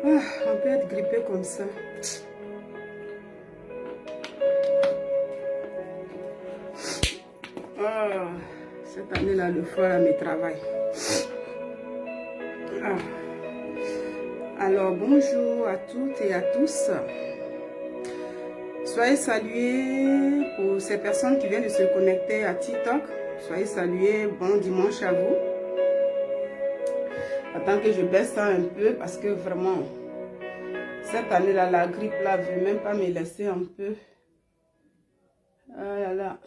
Ah, on peut être grippé comme ça. Ah, cette année-là, le foie là, me travaille. Ah. Alors, bonjour à toutes et à tous. Soyez salués pour ces personnes qui viennent de se connecter à TikTok. Soyez salués, bon dimanche à vous. Attends que je baisse ça un peu parce que vraiment, cette année-là, la grippe là, ne veut même pas me laisser un peu. Ah là là.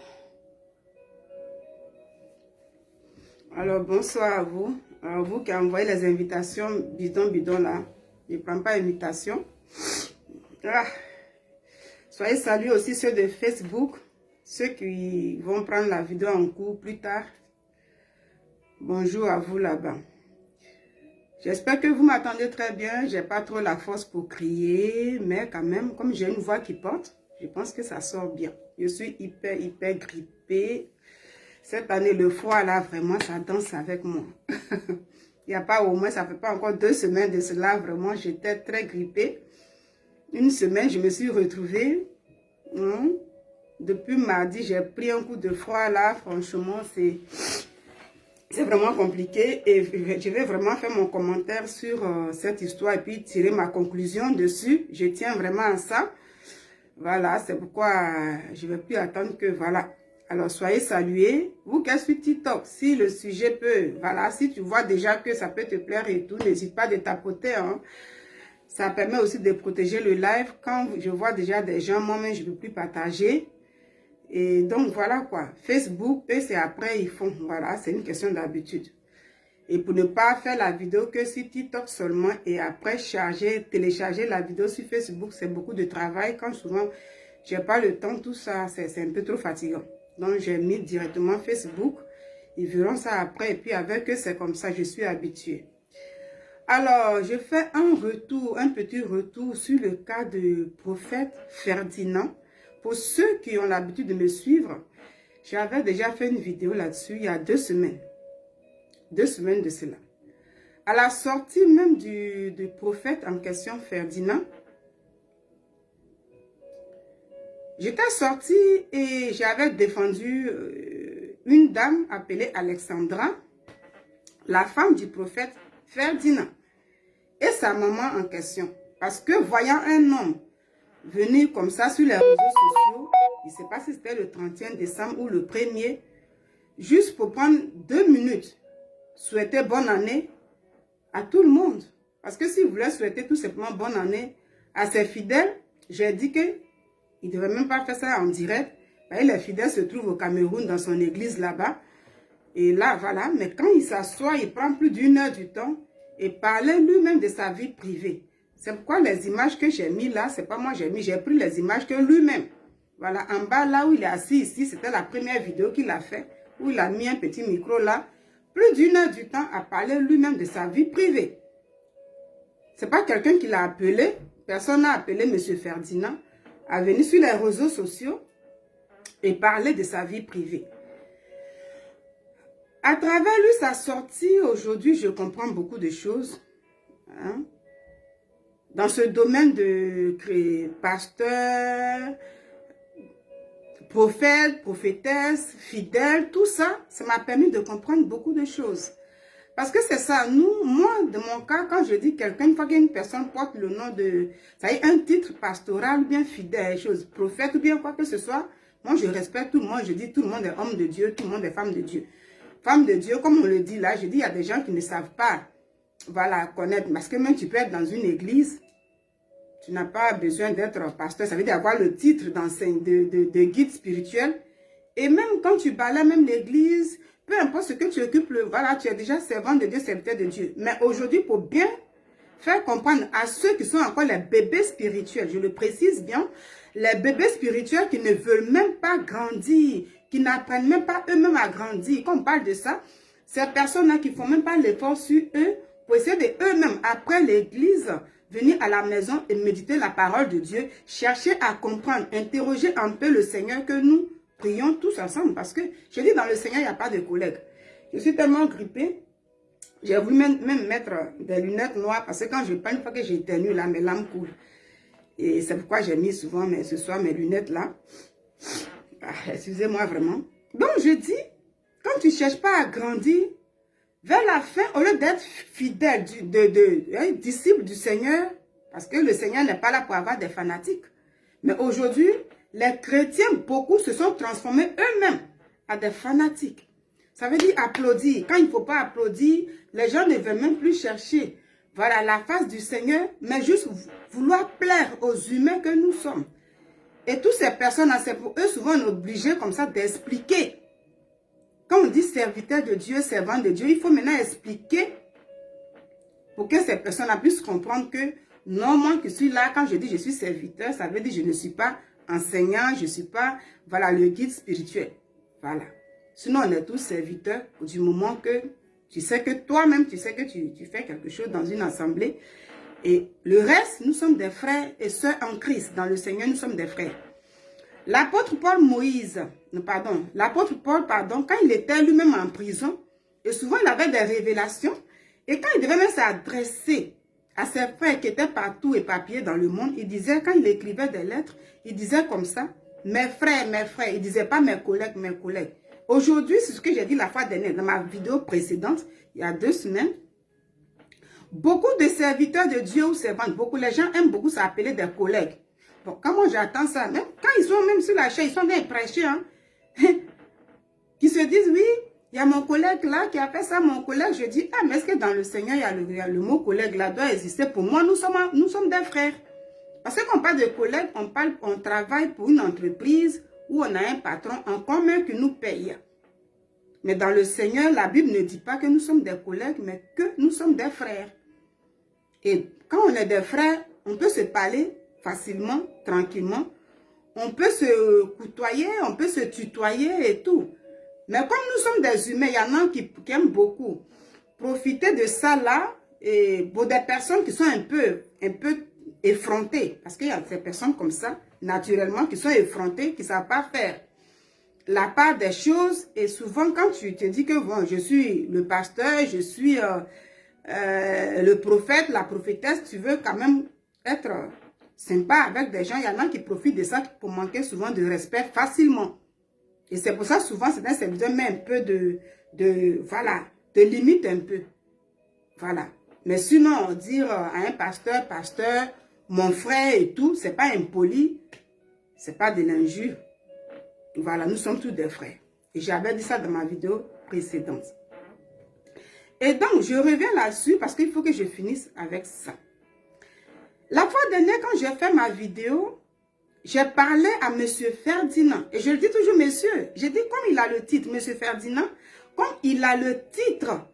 Alors, bonsoir à vous. À vous qui envoyez les invitations bidon là. Je ne prends pas invitation. Ah. Soyez salués aussi ceux de Facebook, ceux qui vont prendre la vidéo en cours plus tard. Bonjour à vous là-bas. J'espère que vous m'attendez très bien. Je n'ai pas trop la force pour crier, mais quand même, comme j'ai une voix qui porte, je pense que ça sort bien. Je suis hyper grippée. Cette année, le foie là, vraiment, ça danse avec moi. Il n'y a pas au moins, ça ne fait pas encore 2 semaines de cela, vraiment, j'étais très grippée. Une semaine, je me suis retrouvée. Depuis mardi, j'ai pris un coup de froid là. Franchement, c'est vraiment compliqué. Et je vais vraiment faire mon commentaire sur cette histoire et puis tirer ma conclusion dessus. Je tiens vraiment à ça. Voilà, c'est pourquoi je ne vais plus attendre que voilà. Alors, soyez salués. Vous qui êtes sur TikTok, si le sujet peut, voilà, si tu vois déjà que ça peut te plaire et tout, n'hésite pas de tapoter, hein. Ça permet aussi de protéger le live. Quand je vois déjà des gens, moi-même, je ne peux plus partager. Et donc, voilà quoi. Facebook, c'est après, ils font. Voilà, c'est une question d'habitude. Et pour ne pas faire la vidéo que sur TikTok seulement et après télécharger la vidéo sur Facebook, c'est beaucoup de travail. Quand souvent, je n'ai pas le temps, tout ça, c'est un peu trop fatigant. Donc, j'ai mis directement Facebook. Ils verront ça après. Et puis, avec eux, c'est comme ça, je suis habituée. Alors, je fais un petit retour sur le cas du prophète Ferdinand. Pour ceux qui ont l'habitude de me suivre, j'avais déjà fait une vidéo là-dessus il y a 2 semaines. 2 semaines de cela. À la sortie même du prophète en question, Ferdinand, j'étais sortie et j'avais défendu une dame appelée Alexandra, la femme du prophète Ferdinand. Et sa maman en question. Parce que voyant un homme venir comme ça sur les réseaux sociaux, je ne sais pas si c'était le 31 décembre ou le 1er, juste pour prendre 2 minutes, souhaiter bonne année à tout le monde. Parce que s'il voulait souhaiter tout simplement bonne année à ses fidèles, j'ai dit qu'il ne devait même pas faire ça en direct. Et les fidèles se trouvent au Cameroun dans son église là-bas. Et là, voilà, mais quand il s'assoit, il prend plus d'1 heure du temps et parler lui-même de sa vie privée. C'est pourquoi les images que j'ai mis là, c'est pas moi j'ai mis, j'ai pris les images que lui-même. Voilà, en bas là où il est assis ici, c'était la première vidéo qu'il a fait, où il a mis un petit micro là. Plus d'1 heure du temps à parler lui-même de sa vie privée. C'est pas quelqu'un qui l'a appelé, personne n'a appelé M. Ferdinand, à venir sur les réseaux sociaux et parler de sa vie privée. À travers lui, sa sortie, aujourd'hui, je comprends beaucoup de choses. Hein? Dans ce domaine de pasteur, prophète, prophétesse, fidèle, tout ça, ça m'a permis de comprendre beaucoup de choses. Parce que c'est ça, moi, de mon cas, quand je dis quelqu'un, une fois qu'une personne porte le nom de, ça y est, un titre pastoral, ou bien fidèle, chose, prophète, ou bien quoi que ce soit, moi, je respecte tout le monde, je dis tout le monde est homme de Dieu, tout le monde est femme de Dieu. Femme de Dieu, comme on le dit là, je dis, il y a des gens qui ne savent pas, voilà, connaître. Parce que même tu peux être dans une église, tu n'as pas besoin d'être pasteur. Ça veut dire avoir le titre de guide spirituel. Et même quand tu balades même l'église, peu importe ce que tu occupes, voilà, tu es déjà servant de Dieu, serviteur de Dieu. Mais aujourd'hui, pour bien faire comprendre à ceux qui sont encore les bébés spirituels, je le précise bien, les bébés spirituels qui ne veulent même pas grandir, qui n'apprennent même pas eux-mêmes à grandir. Quand on parle de ça, ces personnes-là qui ne font même pas l'effort sur eux, pour essayer de eux-mêmes, après l'église, venir à la maison et méditer la parole de Dieu, chercher à comprendre, interroger un peu le Seigneur que nous prions tous ensemble. Parce que, je dis, dans le Seigneur, il n'y a pas de collègues. Je suis tellement grippée. J'ai voulu même mettre des lunettes noires parce que quand je parle, une fois que j'éternue là, mes larmes coulent. Et c'est pourquoi j'ai mis souvent ce soir mes lunettes là. Ah, excusez-moi vraiment. Donc je dis, quand tu ne cherches pas à grandir, vers la fin, au lieu d'être fidèle, disciple du Seigneur, parce que le Seigneur n'est pas là pour avoir des fanatiques. Mais aujourd'hui, les chrétiens, beaucoup se sont transformés eux-mêmes à des fanatiques. Ça veut dire applaudir. Quand il ne faut pas applaudir, les gens ne veulent même plus chercher, voilà, la face du Seigneur, mais juste vouloir plaire aux humains que nous sommes. Et toutes ces personnes, c'est pour eux souvent on est obligé comme ça d'expliquer. Quand on dit serviteur de Dieu, servant de Dieu, il faut maintenant expliquer pour que ces personnes puissent comprendre que non, moi qui suis là, quand je dis je suis serviteur, ça veut dire que je ne suis pas enseignant, je ne suis pas, voilà, le guide spirituel. Voilà. Sinon, on est tous serviteurs du moment que tu sais que toi-même, tu sais que tu fais quelque chose dans une assemblée. Et le reste, nous sommes des frères et sœurs en Christ. Dans le Seigneur, nous sommes des frères. L'apôtre Paul quand il était lui-même en prison, et souvent il avait des révélations, et quand il devait même s'adresser à ses frères qui étaient partout éparpillés dans le monde, il disait, quand il écrivait des lettres, il disait comme ça, mes frères, il ne disait pas mes collègues. Aujourd'hui, c'est ce que j'ai dit la fois dernière, dans ma vidéo précédente, il y a 2 semaines, beaucoup de serviteurs de Dieu ou servantes, les gens aiment beaucoup s'appeler des collègues. Bon, quand moi j'attends ça, même quand ils sont même sur la chaise, ils sont bien prêchés, hein, qui se disent, oui, il y a mon collègue là qui a fait ça, mon collègue, je dis, ah, mais est-ce que dans le Seigneur, il y a le mot collègue là, doit exister? Pour moi, nous sommes des frères. Parce que quand on parle de collègue, on travaille pour une entreprise où on a un patron en commun qui nous paye. Mais dans le Seigneur, la Bible ne dit pas que nous sommes des collègues, mais que nous sommes des frères. Et quand on est des frères, on peut se parler facilement, tranquillement. On peut se côtoyer, on peut se tutoyer et tout. Mais comme nous sommes des humains, il y en a qui aiment beaucoup profiter de ça là, et pour des personnes qui sont un peu effrontées. Parce qu'il y a ces personnes comme ça, naturellement, qui sont effrontées, qui ne savent pas faire la part des choses. Et souvent, quand tu te dis que bon, je suis le pasteur, je suis le prophète, la prophétesse, tu veux quand même être sympa avec des gens. Il y en a qui profitent de ça pour manquer souvent de respect facilement. Et c'est pour ça, souvent, c'est un serviteur, mais un peu voilà, de limite un peu. Voilà. Mais sinon, dire à un pasteur, mon frère et tout, c'est pas impoli, c'est pas de l'injure. Voilà, nous sommes tous des frères. Et j'avais dit ça dans ma vidéo précédente. Et donc, je reviens là-dessus parce qu'il faut que je finisse avec ça. La fois dernière, quand j'ai fait ma vidéo, j'ai parlé à M. Ferdinand. Et je le dis toujours, monsieur. J'ai dit, comme il a le titre, M. Ferdinand, comme il a le titre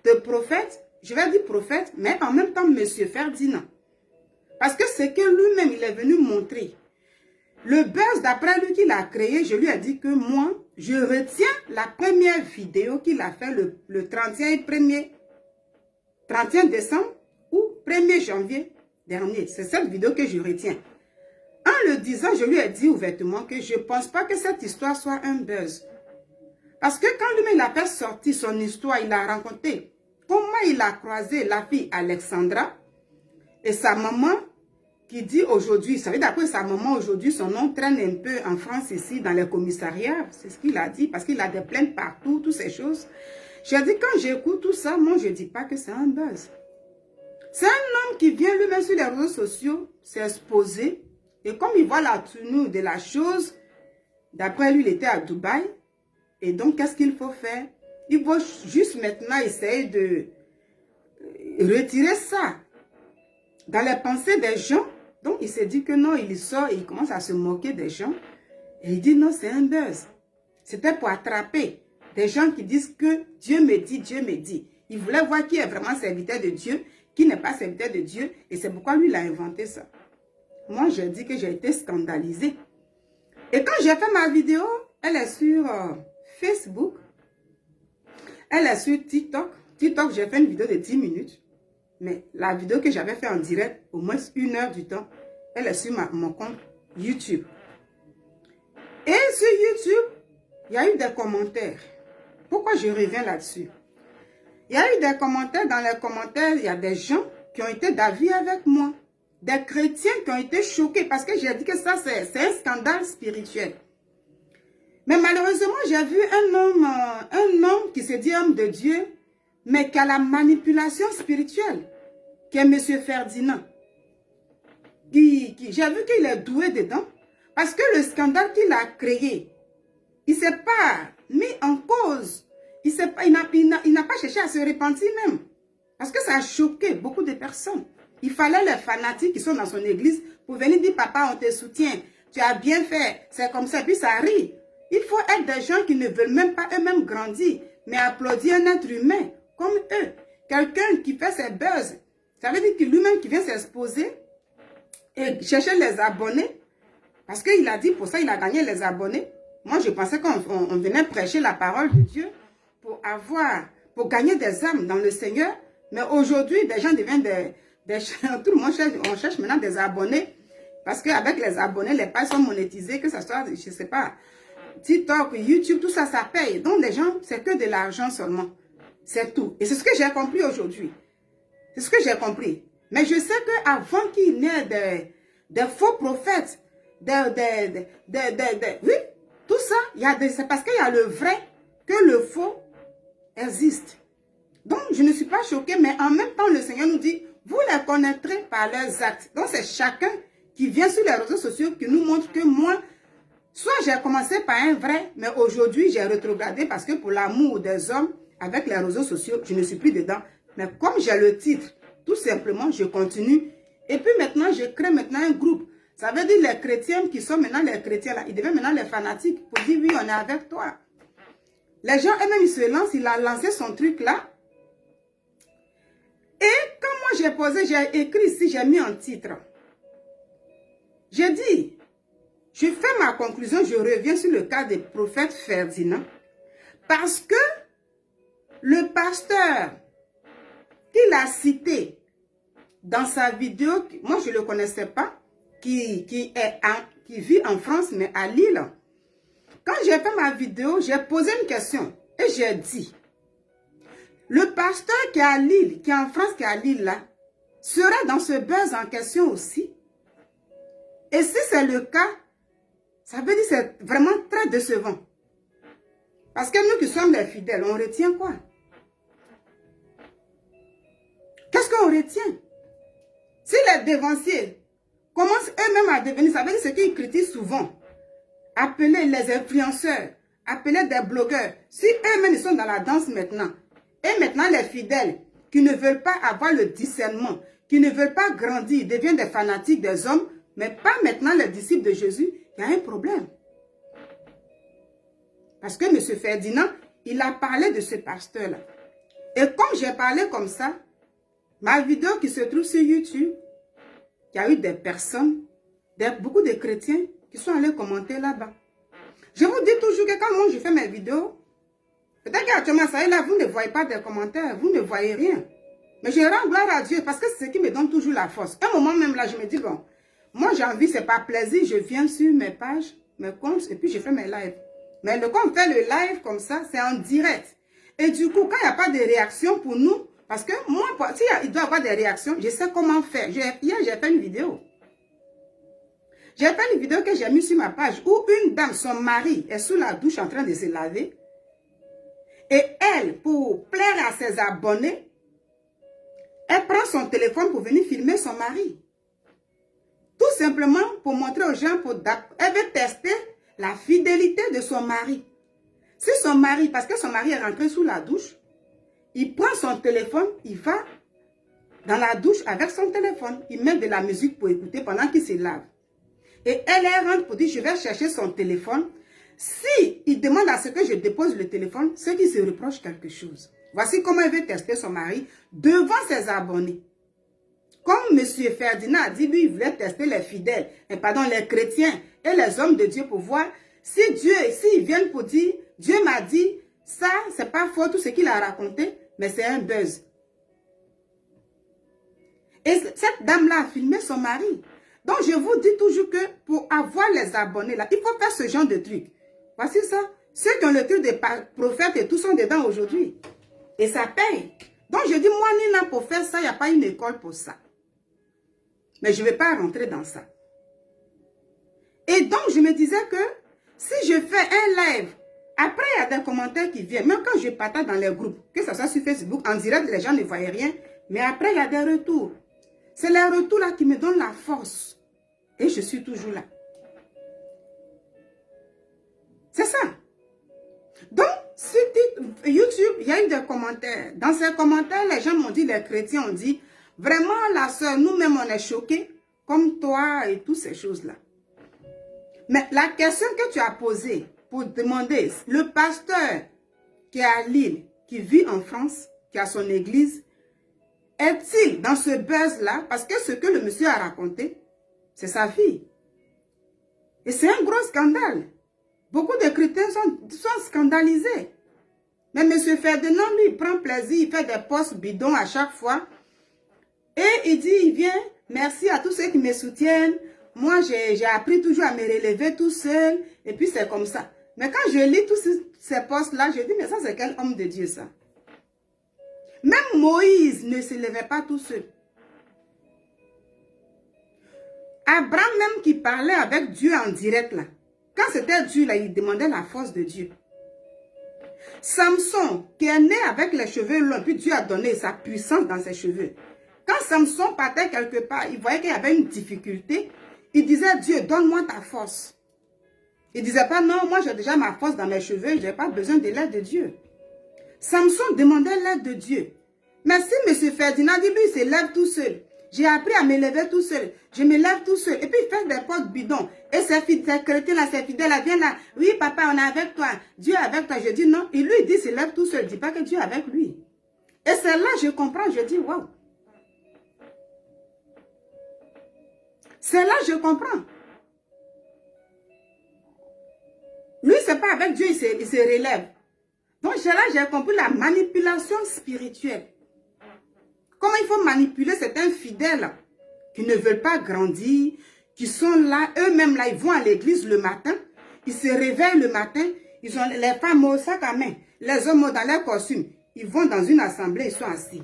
de prophète, je vais dire prophète, mais en même temps, M. Ferdinand. Parce que c'est que lui-même, il est venu montrer. Le buzz, d'après lui, qu'il a créé, je lui ai dit que moi, je retiens la première vidéo qu'il a fait le 31 décembre ou 1er janvier dernier. C'est cette vidéo que je retiens. En le disant, je lui ai dit ouvertement que je ne pense pas que cette histoire soit un buzz. Parce que quand lui-même il a fait sortir son histoire, il a raconté comment il a croisé la fille Alexandra et sa maman qui dit aujourd'hui, ça veut dire que sa maman aujourd'hui, son nom traîne un peu en France ici dans les commissariats. C'est ce qu'il a dit parce qu'il a des plaintes partout, toutes ces choses. J'ai dit quand j'écoute tout ça, moi je ne dis pas que c'est un buzz. C'est un homme qui vient lui-même sur les réseaux sociaux s'exposer. Et comme il voit la tenue de la chose, d'après lui, il était à Dubaï. Et donc, qu'est-ce qu'il faut faire? Il faut juste maintenant essayer de retirer ça dans les pensées des gens. Donc, il s'est dit que non, il sort et il commence à se moquer des gens. Et il dit non, c'est un buzz. C'était pour attraper des gens qui disent que Dieu me dit, Dieu me dit. Il voulait voir qui est vraiment serviteur de Dieu, qui n'est pas serviteur de Dieu. Et c'est pourquoi lui, il a inventé ça. Moi, j'ai dit que j'ai été scandalisée. Et quand j'ai fait ma vidéo, elle est sur Facebook. Elle est sur TikTok. TikTok, j'ai fait une vidéo de 10 minutes. Mais la vidéo que j'avais fait en direct, au moins 1 heure du temps, elle est sur mon compte YouTube. Et sur YouTube, il y a eu des commentaires. Pourquoi je reviens là-dessus? Il y a eu des commentaires, dans les commentaires, il y a des gens qui ont été d'avis avec moi. Des chrétiens qui ont été choqués parce que j'ai dit que ça, c'est un scandale spirituel. Mais malheureusement, j'ai vu un homme qui se dit homme de Dieu, mais qui a la manipulation spirituelle, qui est M. Ferdinand. J'ai vu qu'il est doué dedans, parce que le scandale qu'il a créé, il ne s'est pas mis en cause. Il n'a pas cherché à se repentir même. Parce que ça a choqué beaucoup de personnes. Il fallait les fanatiques qui sont dans son église pour venir dire, papa, on te soutient. Tu as bien fait. C'est comme ça. Puis ça rit. Il faut être des gens qui ne veulent même pas eux-mêmes grandir, mais applaudir un être humain comme eux. Quelqu'un qui fait ses buzz. Ça veut dire que lui-même qui vient s'exposer et chercher les abonnés. Parce qu'il a dit, pour ça, il a gagné les abonnés. Moi, je pensais qu'on venait prêcher la parole de Dieu pour gagner des âmes dans le Seigneur. Mais aujourd'hui, des gens deviennent tout le monde on cherche maintenant des abonnés. Parce qu'avec les abonnés, les pages sont monétisées, que ce soit, je ne sais pas, TikTok, YouTube, tout ça, ça paye. Donc les gens, c'est que de l'argent seulement. C'est tout. Et c'est ce que j'ai compris aujourd'hui. C'est ce que j'ai compris. Mais je sais qu'avant qu'il n'y ait des faux prophètes, oui, tout ça, c'est parce qu'il y a le vrai que le faux existe. Donc, je ne suis pas choquée, mais en même temps, le Seigneur nous dit, vous les connaîtrez par leurs actes. Donc, c'est chacun qui vient sur les réseaux sociaux qui nous montre que moi, soit j'ai commencé par un vrai, mais aujourd'hui, j'ai rétrogradé parce que pour l'amour des hommes, avec les réseaux sociaux, je ne suis plus dedans. Mais comme j'ai le titre, tout simplement, je continue. Et puis maintenant, je crée maintenant un groupe. Ça veut dire les chrétiens qui sont maintenant les chrétiens là, ils deviennent maintenant les fanatiques pour dire oui, on est avec toi. Les gens eux-mêmes, ils se lancent, il a lancé son truc là. Et quand moi j'ai posé, j'ai écrit ici, j'ai mis un titre. J'ai dit, je fais ma conclusion, je reviens sur le cas du prophète Ferdinand. Parce que le pasteur qu'il a cité dans sa vidéo, moi je ne le connaissais pas, qui vit en France, mais à Lille. Quand j'ai fait ma vidéo, j'ai posé une question et j'ai dit, le pasteur qui est à Lille, qui est en France, qui est à Lille là, sera dans ce buzz en question aussi. Et si c'est le cas, ça veut dire que c'est vraiment très décevant. Parce que nous qui sommes les fidèles, on retient quoi? Qu'est-ce qu'on retient? Si les dévanciers commencent eux-mêmes à devenir, ça veut dire ce qu'ils critiquent souvent. Appeler les influenceurs, appeler des blogueurs. Si eux-mêmes ils sont dans la danse maintenant, et maintenant les fidèles qui ne veulent pas avoir le discernement, qui ne veulent pas grandir, deviennent des fanatiques des hommes, mais pas maintenant les disciples de Jésus, il y a un problème. Parce que M. Ferdinand, il a parlé de ce pasteur-là. Et comme j'ai parlé comme ça, ma vidéo qui se trouve sur YouTube, il y a eu des personnes, beaucoup de chrétiens qui sont allés commenter là-bas. Je vous dis toujours que quand moi je fais mes vidéos, peut-être qu'actuellement ça est là, vous ne voyez pas de commentaires, vous ne voyez rien. Mais je rends gloire à Dieu parce que c'est ce qui me donne toujours la force. À un moment même là, je me dis, bon, moi j'ai envie, c'est pas plaisir, je viens sur mes pages, mes comptes, et puis je fais mes lives. Mais quand on fait le live comme ça, c'est en direct. Et du coup, quand il n'y a pas de réaction pour nous, parce que moi, s'il doit y avoir des réactions, je sais comment faire. Hier, j'ai fait une vidéo. J'ai fait une vidéo que j'ai mise sur ma page où une dame, son mari, est sous la douche en train de se laver. Et elle, pour plaire à ses abonnés, elle prend son téléphone pour venir filmer son mari. Tout simplement pour montrer aux gens, elle veut tester la fidélité de son mari. Si son mari, parce que son mari est rentré sous la douche, il prend son téléphone, il va dans la douche avec son téléphone. Il met de la musique pour écouter pendant qu'il se lave. Et elle rentre pour dire, je vais chercher son téléphone. Si il demande à ce que je dépose le téléphone, c'est qu'il se reproche quelque chose. Voici comment elle veut tester son mari devant ses abonnés. Comme M. Ferdinand a dit, lui, il voulait tester les fidèles, les chrétiens et les hommes de Dieu pour voir si s'ils viennent pour dire, Dieu m'a dit, ça, c'est pas faux tout ce qu'il a raconté, mais c'est un buzz. Et cette dame-là a filmé son mari. Donc, je vous dis toujours que pour avoir les abonnés, là, il faut faire ce genre de truc. Voici ça. Ceux qui ont le truc des prophètes et tout sont dedans aujourd'hui. Et ça paye. Donc, je dis, moi, Nina, pour faire ça, il n'y a pas une école pour ça. Mais je ne vais pas rentrer dans ça. Et donc, je me disais que si je fais un live, après, il y a des commentaires qui viennent. Même quand je partage dans les groupes, que ce soit sur Facebook, en direct, les gens ne voyaient rien. Mais après, il y a des retours. C'est les retours là qui me donnent la force. Et je suis toujours là. C'est ça. Donc, sur YouTube, il y a eu des commentaires. Dans ces commentaires, les gens m'ont dit, les chrétiens ont dit, vraiment, la sœur, nous-mêmes, on est choqués, comme toi et toutes ces choses-là. Mais la question que tu as posée pour demander, le pasteur qui est à Lille, qui vit en France, qui a son église, est-il dans ce buzz-là? Parce que ce que le monsieur a raconté, c'est sa vie. Et c'est un gros scandale. Beaucoup de chrétiens sont scandalisés. Mais M. Ferdinand, lui, il prend plaisir, il fait des posts bidons à chaque fois. Et il dit, il vient, merci à tous ceux qui me soutiennent. Moi, j'ai appris toujours à me relever tout seul. Et puis, c'est comme ça. Mais quand je lis tous ces posts-là, je dis, mais ça, c'est quel homme de Dieu, ça? Même Moïse ne se levait pas tout seul. Abraham même qui parlait avec Dieu en direct, là. Quand c'était Dieu, là, il demandait la force de Dieu. Samson, qui est né avec les cheveux longs, puis Dieu a donné sa puissance dans ses cheveux. Quand Samson partait quelque part, il voyait qu'il y avait une difficulté. Il disait, Dieu, donne-moi ta force. Il ne disait pas, non, moi j'ai déjà ma force dans mes cheveux, je n'ai pas besoin de l'aide de Dieu. Samson demandait l'aide de Dieu. Mais si M. Ferdinand dit, lui, il se lève tout seul. J'ai appris à me lever tout seul. Je me lève tout seul. Et puis, il fait des potes bidons. Et ces chrétiens-là, ces fidèles-là, viennent là. Oui, papa, on est avec toi. Dieu est avec toi. Je dis non. Et lui, il dit, il se lève tout seul. Il ne dit pas que Dieu est avec lui. Et c'est là que je comprends. Je dis, waouh. C'est là que je comprends. Lui, ce n'est pas avec Dieu, il se relève. Donc, là, j'ai compris la manipulation spirituelle. Comment il faut manipuler certains fidèles qui ne veulent pas grandir, qui sont là, eux-mêmes là, ils vont à l'église le matin, ils se réveillent le matin, ils ont les femmes au sac à main, les hommes dans leur costume, ils vont dans une assemblée, ils sont assis.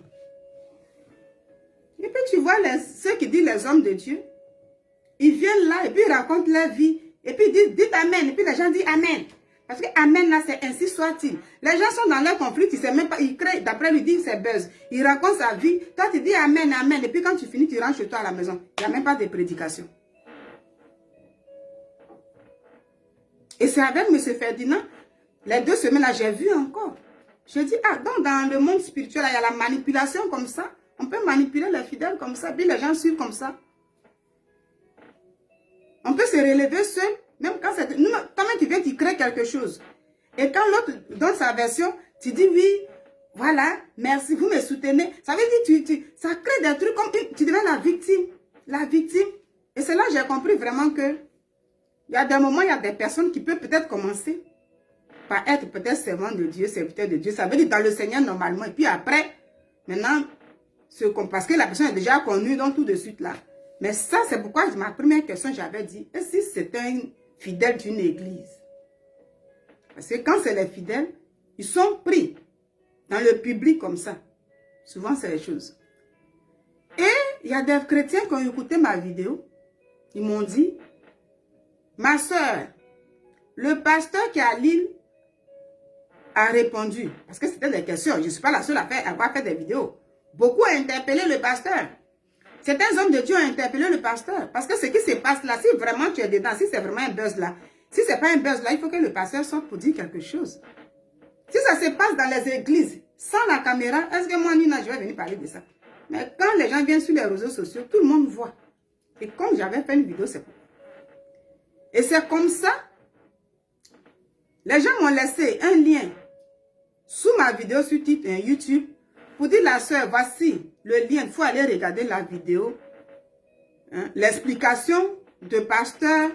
Et puis tu vois ceux qui disent les hommes de Dieu, ils viennent là et puis ils racontent leur vie, et puis ils disent, dites Amen, et puis les gens disent Amen. Parce que Amen, là, c'est ainsi soit-il. Les gens sont dans leur conflit, ils ne savent même pas, ils créent, d'après lui, dit c'est buzz. Il raconte sa vie. Toi, tu dis Amen, Amen. Et puis quand tu finis, tu rentres chez toi à la maison. Il n'y a même pas de prédication. Et c'est avec M. Ferdinand, les 2 semaines là, j'ai vu encore. Je dis, ah, donc dans le monde spirituel, il y a la manipulation comme ça. On peut manipuler les fidèles comme ça, puis les gens suivent comme ça. On peut se relever seul. Même quand c'est... Toi-même, tu viens, tu crées quelque chose. Et quand l'autre donne sa version, tu dis oui, voilà, merci, vous me soutenez. Ça veut dire, ça crée des trucs comme... Tu deviens la victime. La victime. Et c'est là que j'ai compris vraiment que il y a des moments, il y a des personnes qui peuvent peut-être commencer par être peut-être servant de Dieu, serviteur de Dieu. Ça veut dire dans le Seigneur normalement. Et puis après, maintenant, parce que la personne est déjà connue, donc tout de suite là. Mais ça, c'est pourquoi ma première question, j'avais dit, et si c'était un fidèle d'une église? Parce que quand c'est les fidèles, ils sont pris dans le public comme ça. Souvent, c'est les choses. Et il y a des chrétiens qui ont écouté ma vidéo. Ils m'ont dit, ma soeur, le pasteur qui est à Lille a répondu. Parce que c'était des questions. Je ne suis pas la seule à avoir fait des vidéos. Beaucoup ont interpellé le pasteur. Certains hommes de Dieu ont interpellé le pasteur. Parce que ce qui se passe là, si vraiment tu es dedans, si c'est vraiment un buzz là, si ce n'est pas un buzz là, il faut que le pasteur sorte pour dire quelque chose. Si ça se passe dans les églises, sans la caméra, est-ce que moi, Nina, je vais venir parler de ça? Mais quand les gens viennent sur les réseaux sociaux, tout le monde voit. Et comme j'avais fait une vidéo, c'est pour. Et c'est comme ça, les gens m'ont laissé un lien sous ma vidéo sur YouTube pour dire la soeur, voici le lien, il faut aller regarder la vidéo. Hein, l'explication de pasteur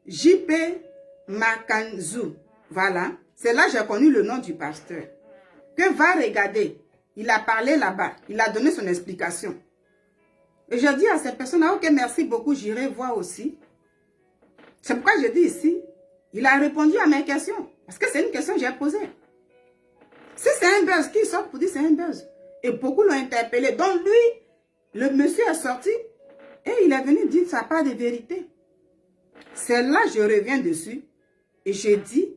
J.P. Makanzu. Voilà. C'est là que j'ai connu le nom du pasteur. Que va regarder. Il a parlé là-bas. Il a donné son explication. Et je dis à cette personne, ok, merci beaucoup, j'irai voir aussi. C'est pourquoi je dis ici, il a répondu à mes questions. Parce que c'est une question que j'ai posée. Si c'est un buzz, qui sort pour dire c'est un buzz? Et beaucoup l'ont interpellé. Donc lui, le monsieur est sorti et il est venu dire ça part de vérité. C'est là que je reviens dessus et je dis,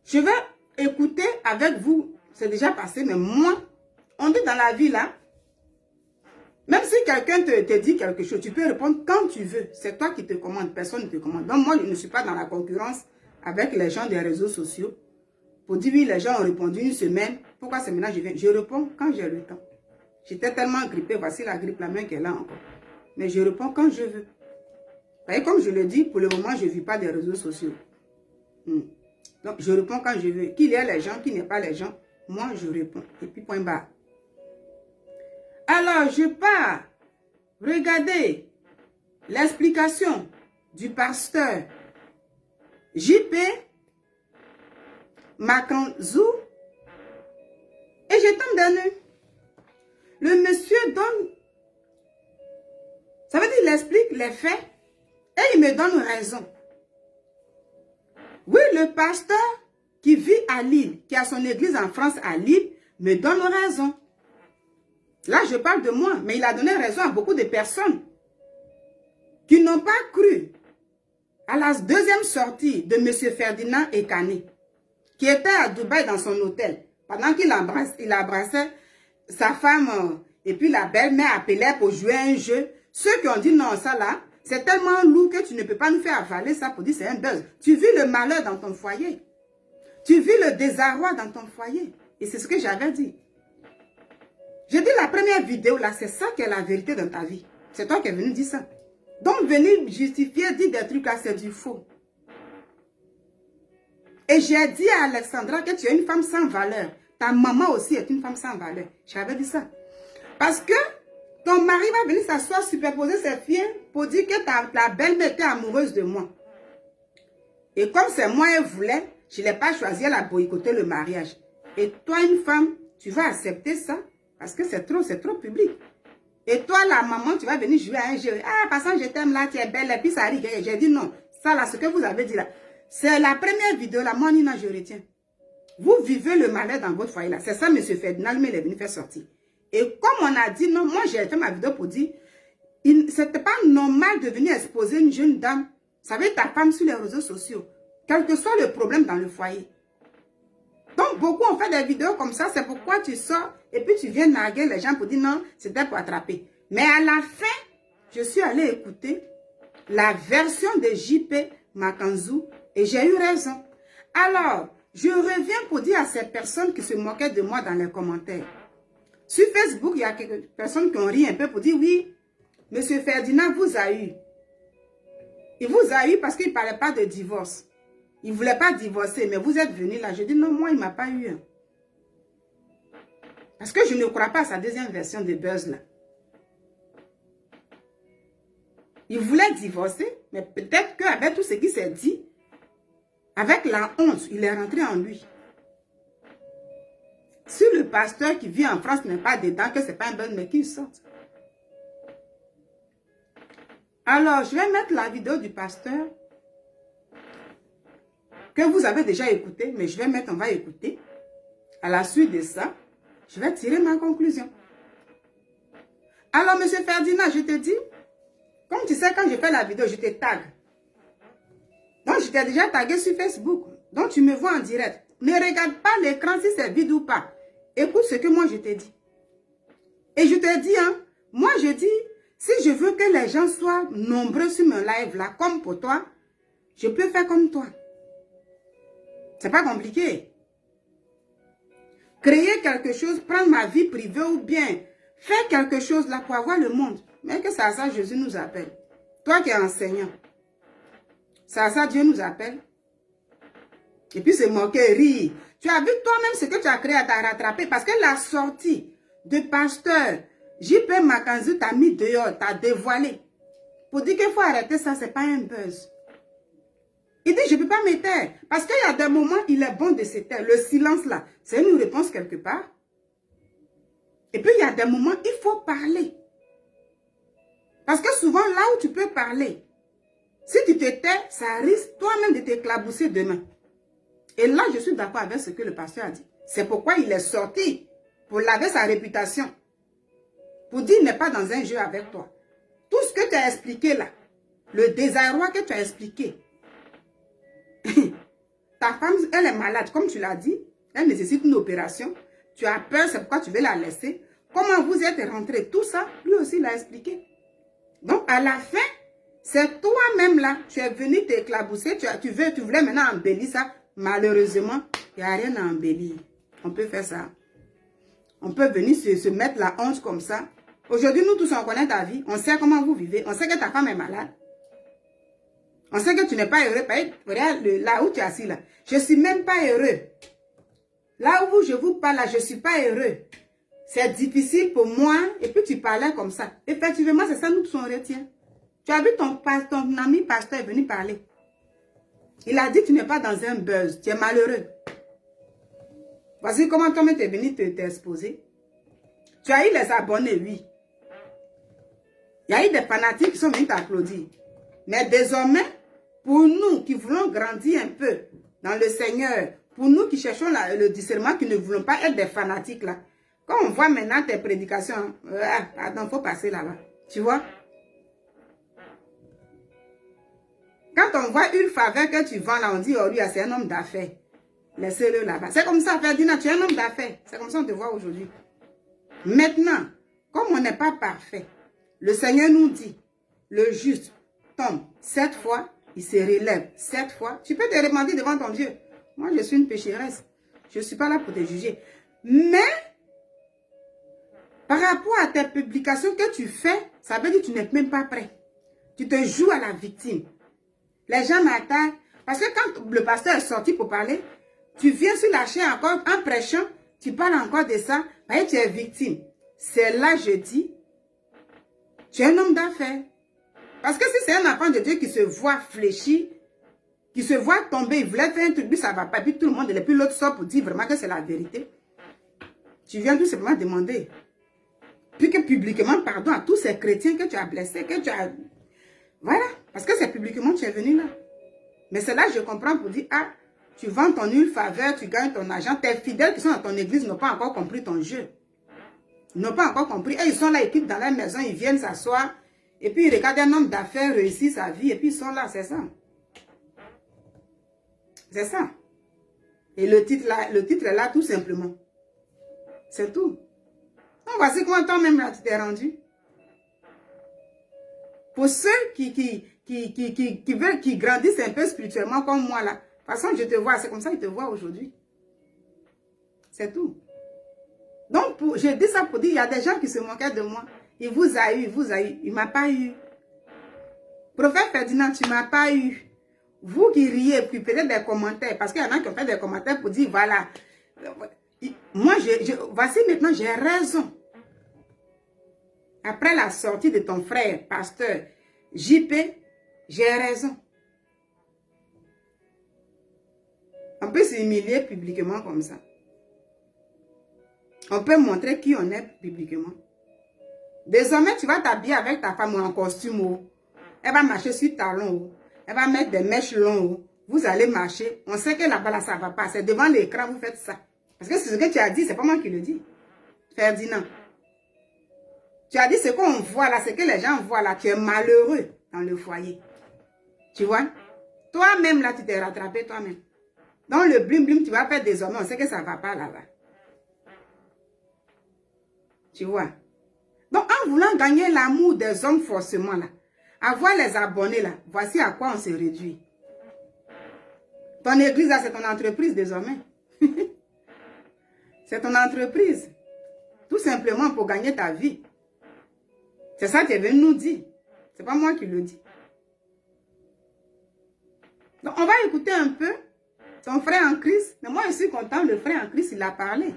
je vais écouter avec vous, c'est déjà passé, mais moi, on dit dans la vie là, même si quelqu'un te dit quelque chose, tu peux répondre quand tu veux. C'est toi qui te commandes, personne ne te commande. Donc moi, je ne suis pas dans la concurrence avec les gens des réseaux sociaux. Pour dire oui, les gens ont répondu une semaine. Pourquoi c'est maintenant que je viens? Je réponds quand j'ai le temps. J'étais tellement grippée, voici la grippe, la main qui est là encore. Mais je réponds quand je veux. Vous voyez, comme je le dis, pour le moment, je ne vis pas des réseaux sociaux. Donc, je réponds quand je veux. Qu'il y ait les gens, qu'il n'y ait pas les gens, moi, je réponds. Et puis, point barre. Alors, je pars. Regardez l'explication du pasteur J.P. Makanzou. Et je tombe dans le monsieur donne, ça veut dire, il explique les faits et il me donne raison. Oui, le pasteur qui vit à Lille, qui a son église en France à Lille, me donne raison. Là, je parle de moi, mais il a donné raison à beaucoup de personnes qui n'ont pas cru à la deuxième sortie de M. Ferdinand Ekane, qui était à Dubaï dans son hôtel, pendant qu'il embrassait sa femme, et puis la belle-mère appelait pour jouer un jeu. Ceux qui ont dit non, ça là, c'est tellement lourd que tu ne peux pas nous faire avaler ça pour dire c'est un buzz. Tu vis le malheur dans ton foyer. Tu vis le désarroi dans ton foyer. Et c'est ce que j'avais dit. J'ai dit la première vidéo là, c'est ça qui est la vérité dans ta vie. C'est toi qui es venu dire ça. Donc venir justifier, dire des trucs là, c'est du faux. Et j'ai dit à Alexandra que tu es une femme sans valeur. Ta maman aussi est une femme sans valeur. J'avais dit ça. Parce que ton mari va venir s'asseoir, superposer ses filles pour dire que ta belle-mère était amoureuse de moi. Et comme c'est moi elle voulait, je ne l'ai pas choisi, elle a boycotté le mariage. Et toi, une femme, tu vas accepter ça parce que c'est trop public. Et toi, la maman, tu vas venir jouer à un jeu. Ah, parce que je t'aime là, tu es belle. Et puis ça arrive. J'ai dit non. Ça là, ce que vous avez dit là, c'est la première vidéo là. Moi, Nina, je retiens. Vous vivez le malheur dans votre foyer là. C'est ça, M. Ferdinand, mais il est venu faire sortir. Et comme on a dit non, moi j'ai fait ma vidéo pour dire, c'était pas normal de venir exposer une jeune dame, vous savez, ta femme sur les réseaux sociaux, quel que soit le problème dans le foyer. Donc beaucoup ont fait des vidéos comme ça, c'est pourquoi tu sors et puis tu viens narguer les gens pour dire non, c'était pour attraper. Mais à la fin, je suis allée écouter la version de J.P. Makanzou et j'ai eu raison. Alors, je reviens pour dire à ces personnes qui se moquaient de moi dans les commentaires. Sur Facebook, il y a quelques personnes qui ont ri un peu pour dire oui, M. Ferdinand vous a eu. Il vous a eu parce qu'il ne parlait pas de divorce. Il ne voulait pas divorcer, mais vous êtes venu là. Je dis non, moi, il ne m'a pas eu. Parce que je ne crois pas à sa deuxième version de buzz là. Il voulait divorcer, mais peut-être qu'avec tout ce qui s'est dit, avec la honte, il est rentré en lui. Si le pasteur qui vit en France n'est pas dedans, que ce n'est pas un buzz, mais qu'il sorte. Alors, je vais mettre la vidéo du pasteur que vous avez déjà écouté, mais je vais mettre, on va écouter. À la suite de ça, je vais tirer ma conclusion. Alors, M. Ferdinand, je te dis, comme tu sais, quand je fais la vidéo, je te tag. Donc, je t'ai déjà tagué sur Facebook. Donc, tu me vois en direct. Ne regarde pas l'écran si c'est vide ou pas. Écoute ce que moi, je t'ai dit. Et je te dis, hein, moi, je dis, si je veux que les gens soient nombreux sur mon live là, comme pour toi, je peux faire comme toi. C'est pas compliqué. Créer quelque chose, prendre ma vie privée ou bien faire quelque chose là pour avoir le monde. Mais que c'est à ça Jésus nous appelle. Toi qui es enseignant, c'est à ça Dieu nous appelle. Et puis c'est moquer, rire. Tu as vu toi-même ce que tu as créé à t'a rattrapé parce que la sortie de pasteur J.P. Makanzou t'a mis dehors, t'a dévoilé. Pour dire qu'il faut arrêter ça, c'est pas un buzz. Il dit, je ne peux pas me taire. Parce qu'il y a des moments, il est bon de se taire. Le silence là, c'est une réponse quelque part. Et puis il y a des moments, il faut parler. Parce que souvent, là où tu peux parler, si tu te tais, ça risque toi-même de t'éclabousser demain. Et là, je suis d'accord avec ce que le pasteur a dit. C'est pourquoi il est sorti pour laver sa réputation. Pour dire, il n'est pas dans un jeu avec toi. Tout ce que tu as expliqué là, le désarroi que tu as expliqué, ta femme, elle est malade, comme tu l'as dit, elle nécessite une opération. Tu as peur, c'est pourquoi tu veux la laisser. Comment vous êtes rentrés, tout ça, lui aussi l'a expliqué. Donc, à la fin, c'est toi-même là, tu es venu t'éclabousser, tu voulais maintenant embellir ça. Malheureusement, il n'y a rien à embellir. On peut faire ça. On peut venir se mettre la honte comme ça. Aujourd'hui, nous tous, on connaît ta vie. On sait comment vous vivez. On sait que ta femme est malade. On sait que tu n'es pas heureux. Regarde là où tu es assis là. Je ne suis même pas heureux. Là où je vous parle là, je ne suis pas heureux. C'est difficile pour moi. Et puis tu parlais comme ça. Effectivement, c'est ça nous tous on retient. Tu as vu ton ami pasteur est venu parler. Il a dit que tu n'es pas dans un buzz. Tu es malheureux. Voici comment toi-même tu es venu t'exposer. Tu as eu les abonnés, oui. Il y a eu des fanatiques qui sont venus t'applaudir. Mais désormais, pour nous qui voulons grandir un peu dans le Seigneur, pour nous qui cherchons le discernement, qui ne voulons pas être des fanatiques là, quand on voit maintenant tes prédications, attends, il faut passer là-bas. Tu vois? Quand on voit une faveur que tu vends là, on dit, oh lui, c'est un homme d'affaires. Laissez-le là-bas. C'est comme ça, Ferdinand, tu es un homme d'affaires. C'est comme ça on te voit aujourd'hui. Maintenant, comme on n'est pas parfait, le Seigneur nous dit, le juste tombe 7 fois, il se relève 7 fois. Tu peux te demander devant ton Dieu. Moi, je suis une pécheresse. Je ne suis pas là pour te juger. Mais, par rapport à tes publications que tu fais, ça veut dire que tu n'es même pas prêt. Tu te joues à la victime. Les gens m'attaquent. Parce que quand le pasteur est sorti pour parler, tu viens sur la chaîne encore en prêchant, tu parles encore de ça, et tu es victime. C'est là, je dis, tu es un homme d'affaires. Parce que si c'est un enfant de Dieu qui se voit fléchi, qui se voit tomber, il voulait faire un truc, lui ça va pas, puis tout le monde, et puis l'autre sort pour dire vraiment que c'est la vérité. Tu viens tout simplement demander, puis que publiquement pardon à tous ces chrétiens que tu as blessés, que tu as... Voilà, parce que c'est publiquement que tu es venu là. Mais c'est là que je comprends pour dire, ah, tu vends ton huile faveur, tu gagnes ton argent. Tes fidèles qui sont dans ton église n'ont pas encore compris ton jeu. Ils n'ont pas encore compris. Et ils sont là, ils quittent dans la maison, ils viennent s'asseoir. Et puis ils regardent un homme d'affaires réussir sa vie. Et puis ils sont là, c'est ça. C'est ça. Et le titre est là tout simplement. C'est tout. Donc voici comment toi-même là tu t'es rendu. Pour ceux qui grandissent un peu spirituellement comme moi là. De toute façon, je te vois, c'est comme ça qu'ils te voient aujourd'hui. C'est tout. Donc, je dis ça pour dire, il y a des gens qui se moquaient de moi. Il vous a eu, il ne m'a pas eu. Prophète Ferdinand, tu ne m'as pas eu. Vous qui riez, puis peut-être des commentaires, parce qu'il y en a qui ont fait des commentaires pour dire, voilà. Moi, voici maintenant, j'ai raison. Après la sortie de ton frère, pasteur JP, j'ai raison. On peut s'humilier publiquement comme ça. On peut montrer qui on est publiquement. Désormais, tu vas t'habiller avec ta femme en costume. Elle va marcher sur talons. Elle va mettre des mèches longues. Vous allez marcher. On sait que là-bas, ça ne va pas. C'est devant l'écran, vous faites ça. Parce que c'est ce que tu as dit, c'est pas moi qui le dis. Ferdinand. Tu as dit ce qu'on voit là, ce que les gens voient là. Tu es malheureux dans le foyer. Tu vois? Toi-même là, tu t'es rattrapé toi-même. Dans le blim blim, tu vas faire désormais. On sait que ça ne va pas là-bas. Tu vois? Donc, en voulant gagner l'amour des hommes forcément là, avoir les abonnés là, voici à quoi on se réduit. Ton église là, c'est ton entreprise désormais. C'est ton entreprise. Tout simplement pour gagner ta vie. C'est ça que tu es venu nous dire. C'est pas moi qui le dis. Donc, on va écouter un peu son frère en Christ. Mais moi, je suis content, le frère en Christ, il a parlé.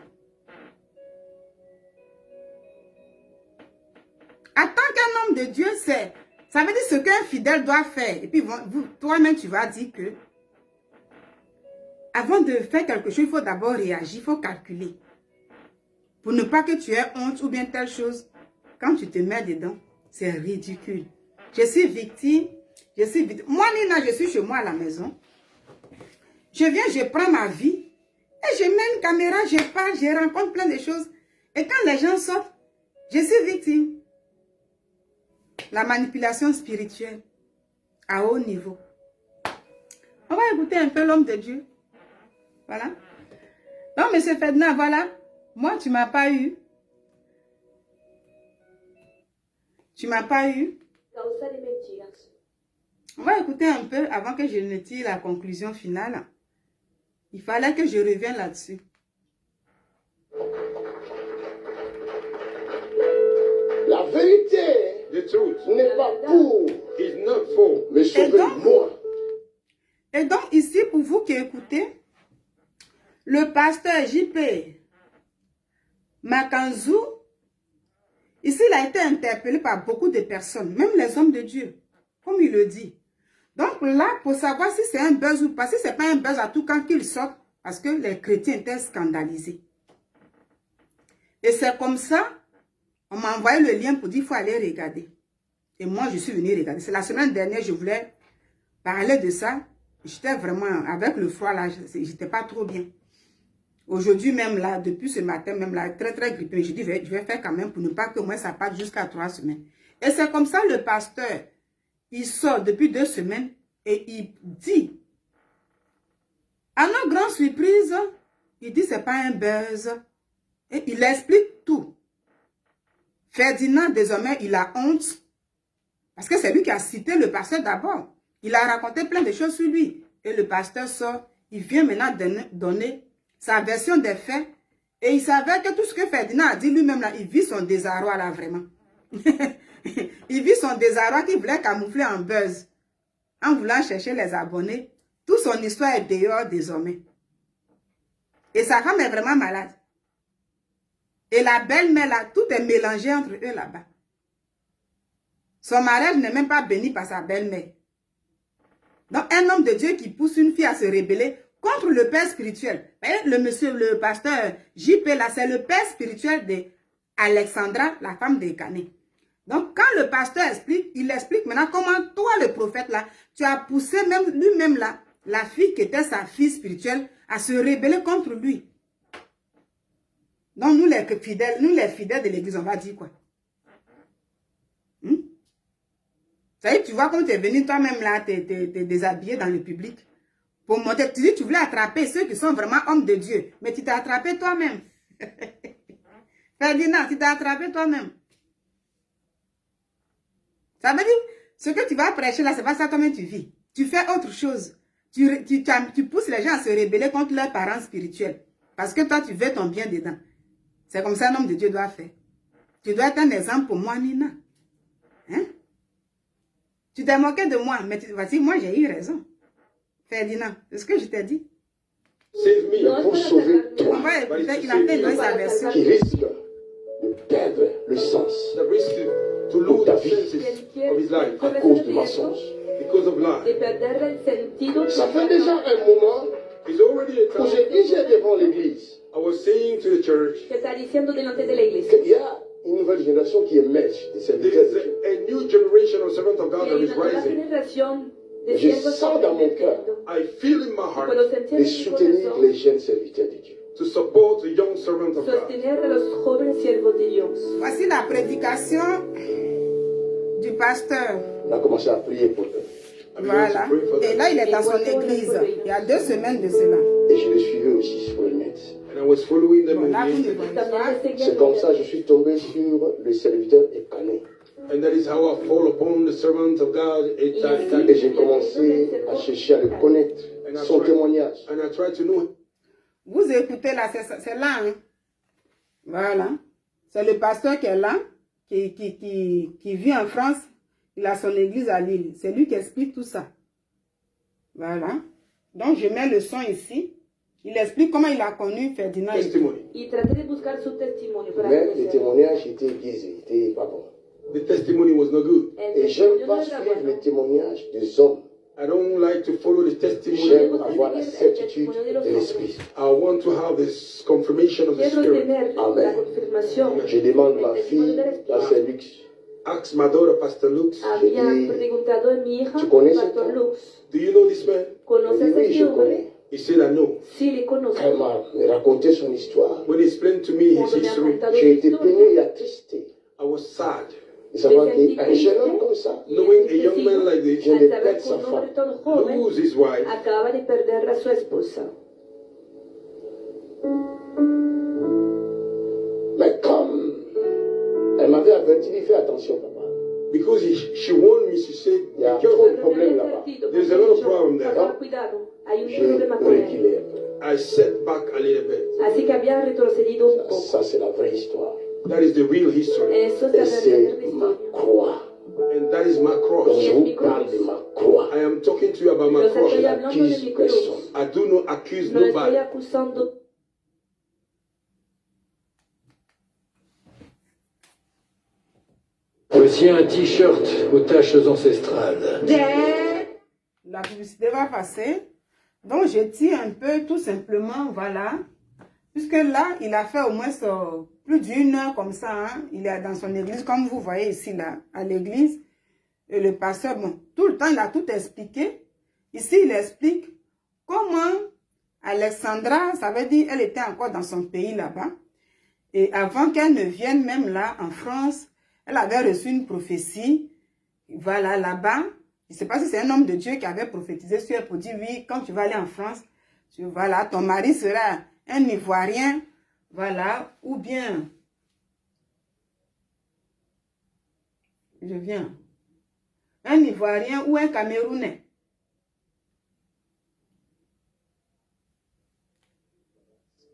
En tant qu'un homme de Dieu, ça veut dire ce qu'un fidèle doit faire. Et puis, toi-même, tu vas dire que avant de faire quelque chose, il faut d'abord réagir, il faut calculer. Pour ne pas que tu aies honte ou bien telle chose. Quand tu te mets dedans, c'est ridicule. Je suis victime. Moi, Nina, je suis chez moi à la maison. Je viens, je prends ma vie. Et je mets une caméra, je parle, je rencontre plein de choses. Et quand les gens sortent, je suis victime. La manipulation spirituelle à haut niveau. On va écouter un peu l'homme de Dieu. Voilà. Donc, M. Ferdinand, voilà. Moi, tu ne m'as pas eu. Tu ne m'as pas eu. On va écouter un peu avant que je ne tire la conclusion finale. Il fallait que je revienne là-dessus. La vérité n'est pas pour me sauver moi. Et donc, ici, pour vous qui écoutez, le pasteur J.P. Makanzou, ici, il a été interpellé par beaucoup de personnes, même les hommes de Dieu, comme il le dit. Donc là, pour savoir si c'est un buzz ou pas, si ce n'est pas un buzz à tout quand qu'il sort, parce que les chrétiens étaient scandalisés. Et c'est comme ça, on m'a envoyé le lien pour dire qu'il faut aller regarder. Et moi, je suis venue regarder. C'est la semaine dernière, je voulais parler de ça. J'étais vraiment, avec le froid là, j'étais pas trop bien. Aujourd'hui même là, depuis ce matin, même là, très grippé. Je dis, je vais faire quand même pour ne pas que moi ça parte jusqu'à 3 semaines. Et c'est comme ça le pasteur, il sort depuis 2 semaines et il dit, à notre grande surprise, il dit c'est pas un buzz. Et il explique tout. Ferdinand, désormais, il a honte. Parce que c'est lui qui a cité le pasteur d'abord. Il a raconté plein de choses sur lui. Et le pasteur sort, il vient maintenant donner sa version des faits. Et il savait que tout ce que Ferdinand a dit lui-même, là, il vit son désarroi là, vraiment. Il vit son désarroi qu'il voulait camoufler en buzz. En voulant chercher les abonnés. Toute son histoire est dehors désormais. Et sa femme est vraiment malade. Et la belle-mère là, tout est mélangé entre eux là-bas. Son mariage n'est même pas béni par sa belle-mère. Donc, un homme de Dieu qui pousse une fille à se rebeller contre le père spirituel. Le pasteur J.P. là, c'est le père spirituel d'Alexandra, la femme de Cané. Donc, quand le pasteur explique, il explique maintenant comment toi, le prophète là, tu as poussé même lui-même là, la fille qui était sa fille spirituelle, à se rebeller contre lui. Donc, nous les fidèles de l'église, on va dire quoi? Tu vois comme tu es venu toi-même là, t'es déshabillé dans le public. Pour montrer, tu dis, tu voulais attraper ceux qui sont vraiment hommes de Dieu. Mais tu t'es attrapé toi-même. Ferdinand, tu t'es attrapé toi-même. Ça veut dire, ce que tu vas prêcher là, c'est pas ça toi-même tu vis. Tu fais autre chose. Tu pousses les gens à se rebeller contre leurs parents spirituels. Parce que toi, tu veux ton bien dedans. C'est comme ça un homme de Dieu doit faire. Tu dois être un exemple pour moi, Nina. Hein? Tu t'es moqué de moi, mais voici, moi j'ai eu raison. Ferdinand, c'est ce que je t'ai dit. Pour sauver toi, On va écouter, il a fait donner sa version. qui risque de perdre le sens de ta vie à cause du mensonge. Ça fait déjà un moment où je disais devant l'église qu'il y a une nouvelle génération qui émerge de serviteurs de Dieu. Je sens dans mon cœur de soutenir les jeunes serviteurs de Dieu. Voici la prédication du pasteur. On a commencé à prier pour eux. Voilà. Et là, il est dans son église. Il y a 2 semaines de cela. Et je le suivais aussi sur le net. Bon, là, vous ne voyez pas. C'est comme ça que je suis tombé sur le serviteur Ekané. And that is how I fall upon the servant of God. Et j'ai commencé à chercher à le connaître, son témoignage. And I try to know him. Vous écoutez là, c'est là. Hein? Voilà. C'est le pasteur qui est là, qui vit en France. Il a son église à Lille. C'est lui qui explique tout ça. Voilà. Donc, je mets le son ici. Il explique comment il a connu Ferdinand. Mais le témoignage était biaisé, était pas bon. The testimony was no good. Et j'aime pas suivre les témoignages des hommes. I don't like to follow the testimony. J'aime avoir la certitude de l'esprit. I want to have this confirmation of the Spirit. Amen. Je demande ma fille, la sœur Lux. Ask my daughter, Pastor Lux. Tu connais cet homme? Do you know this man? Elle dit oui, je connais. He said, I know. Si les conozco. Elle m'a raconté son histoire. When he explained to me his history, j'ai été peiné et attristé. I was sad. De savoir qu'un jeune homme comme ça, knowing a young man like this, vient de perdre sa femme, lose his wife, acaba de perder a su esposa. Mais comme elle m'avait averti, il fait attention, papa. Because she warned me, she said, il y a trop de problèmes là-bas. There's a lot of problem there. J'ai reculé un peu. I set back a little bit. Así que había retrocedido un poco. Ça, c'est la vraie histoire. That is the real history. Eso es la croix. And that is my cross. Donc, je vous parle de ma croix. I am talking to you about my cross. Je n'accuse personne. I do not accuse No nobody. estoy acusando. Voici un t-shirt aux taches ancestrales. La publicité va passer. Donc, je tire un peu, tout simplement, voilà. Puisque là, il a fait au moins plus d'une heure comme ça. Hein. Il est dans son église, comme vous voyez ici, là, à l'église. Et le pasteur, bon, tout le temps, il a tout expliqué. Ici, il explique comment Alexandra, ça veut dire, elle était encore dans son pays là-bas. Et avant qu'elle ne vienne même là, en France, elle avait reçu une prophétie. Voilà, là-bas. Je ne sais pas si c'est un homme de Dieu qui avait prophétisé sur elle pour dire, oui, quand tu vas aller en France, voilà, ton mari sera un Ivoirien, voilà, ou bien, je viens, un Ivoirien ou un Camerounais.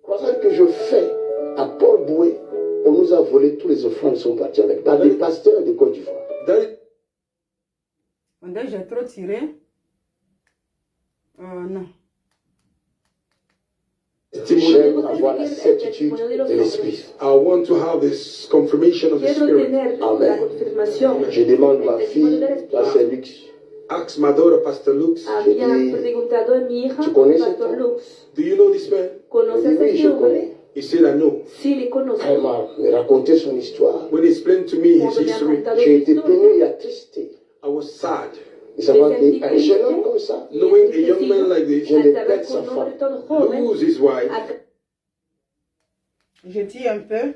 Croissant que je fais à Port-Boué, on nous a volé tous les offrandes sont partis avec par des pasteurs de Côte d'Ivoire. J'ai trop tiré. Non. J'aime avoir la certitude de l'esprit. I want to have this confirmation of the Spirit. Amen. Je demande ma fille, Pasteur Lux. Ask my daughter, Pastor Lux. Tu connais cet homme? Do you know this man? Oui, je connais. He said, I know. Elle m'a raconté son histoire. When he explained to me his history, J'ai été peiné et attristé. I was sad. De savoir qu'un jeune homme comme ça, Knowing a young man like this, vient de perdre sa femme, lose his wife. Je tire un peu.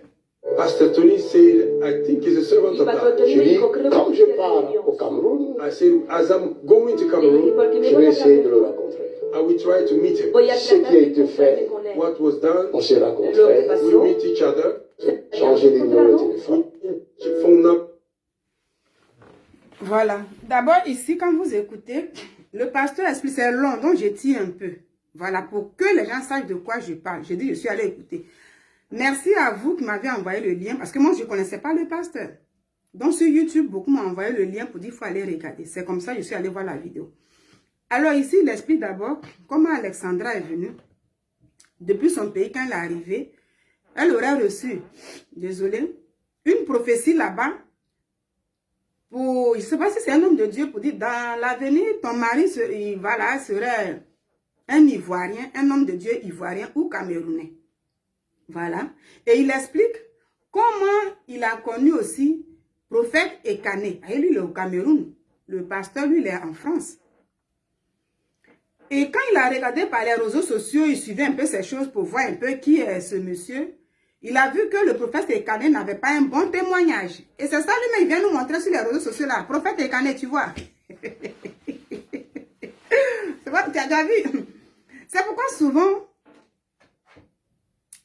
Pastor Tony said, I think he's a servant of God. je dis, comme je pars au Cameroun, I said, as I'm going to Cameroon, je vais essayer de le rencontrer. I will try to meet him. Ce qui a été fait, What was done, on se rencontrait, we meet each other, changer les numéros de téléphone. phone up. Voilà. D'abord, ici, quand vous écoutez, le pasteur explique, c'est long, donc je tire un peu. Voilà, pour que les gens sachent de quoi je parle. Je dis, je suis allée écouter. Merci à vous qui m'avez envoyé le lien, parce que moi, je ne connaissais pas le pasteur. Donc, sur YouTube, beaucoup m'ont envoyé le lien pour dire qu'il faut aller regarder. C'est comme ça que je suis allée voir la vidéo. Alors, ici, il explique d'abord comment Alexandra est venue. Depuis son pays, quand elle est arrivée, elle aurait reçu, désolé, une prophétie là-bas. Je ne sais pas si c'est un homme de Dieu pour dire, dans l'avenir, ton mari serait un Ivoirien, un homme de Dieu ivoirien ou camerounais. Voilà. Et il explique comment il a connu aussi prophète Ekané. Et lui, il est au Cameroun. Le pasteur, lui, il est en France. Et quand il a regardé par les réseaux sociaux, il suivait un peu ces choses pour voir un peu qui est ce monsieur. Il a vu que le prophète Ekané n'avait pas un bon témoignage. Et c'est ça lui-même, il vient nous montrer sur les réseaux sociaux là. Prophète Ekané, tu vois. C'est vrai, tu as déjà vu. C'est pourquoi souvent,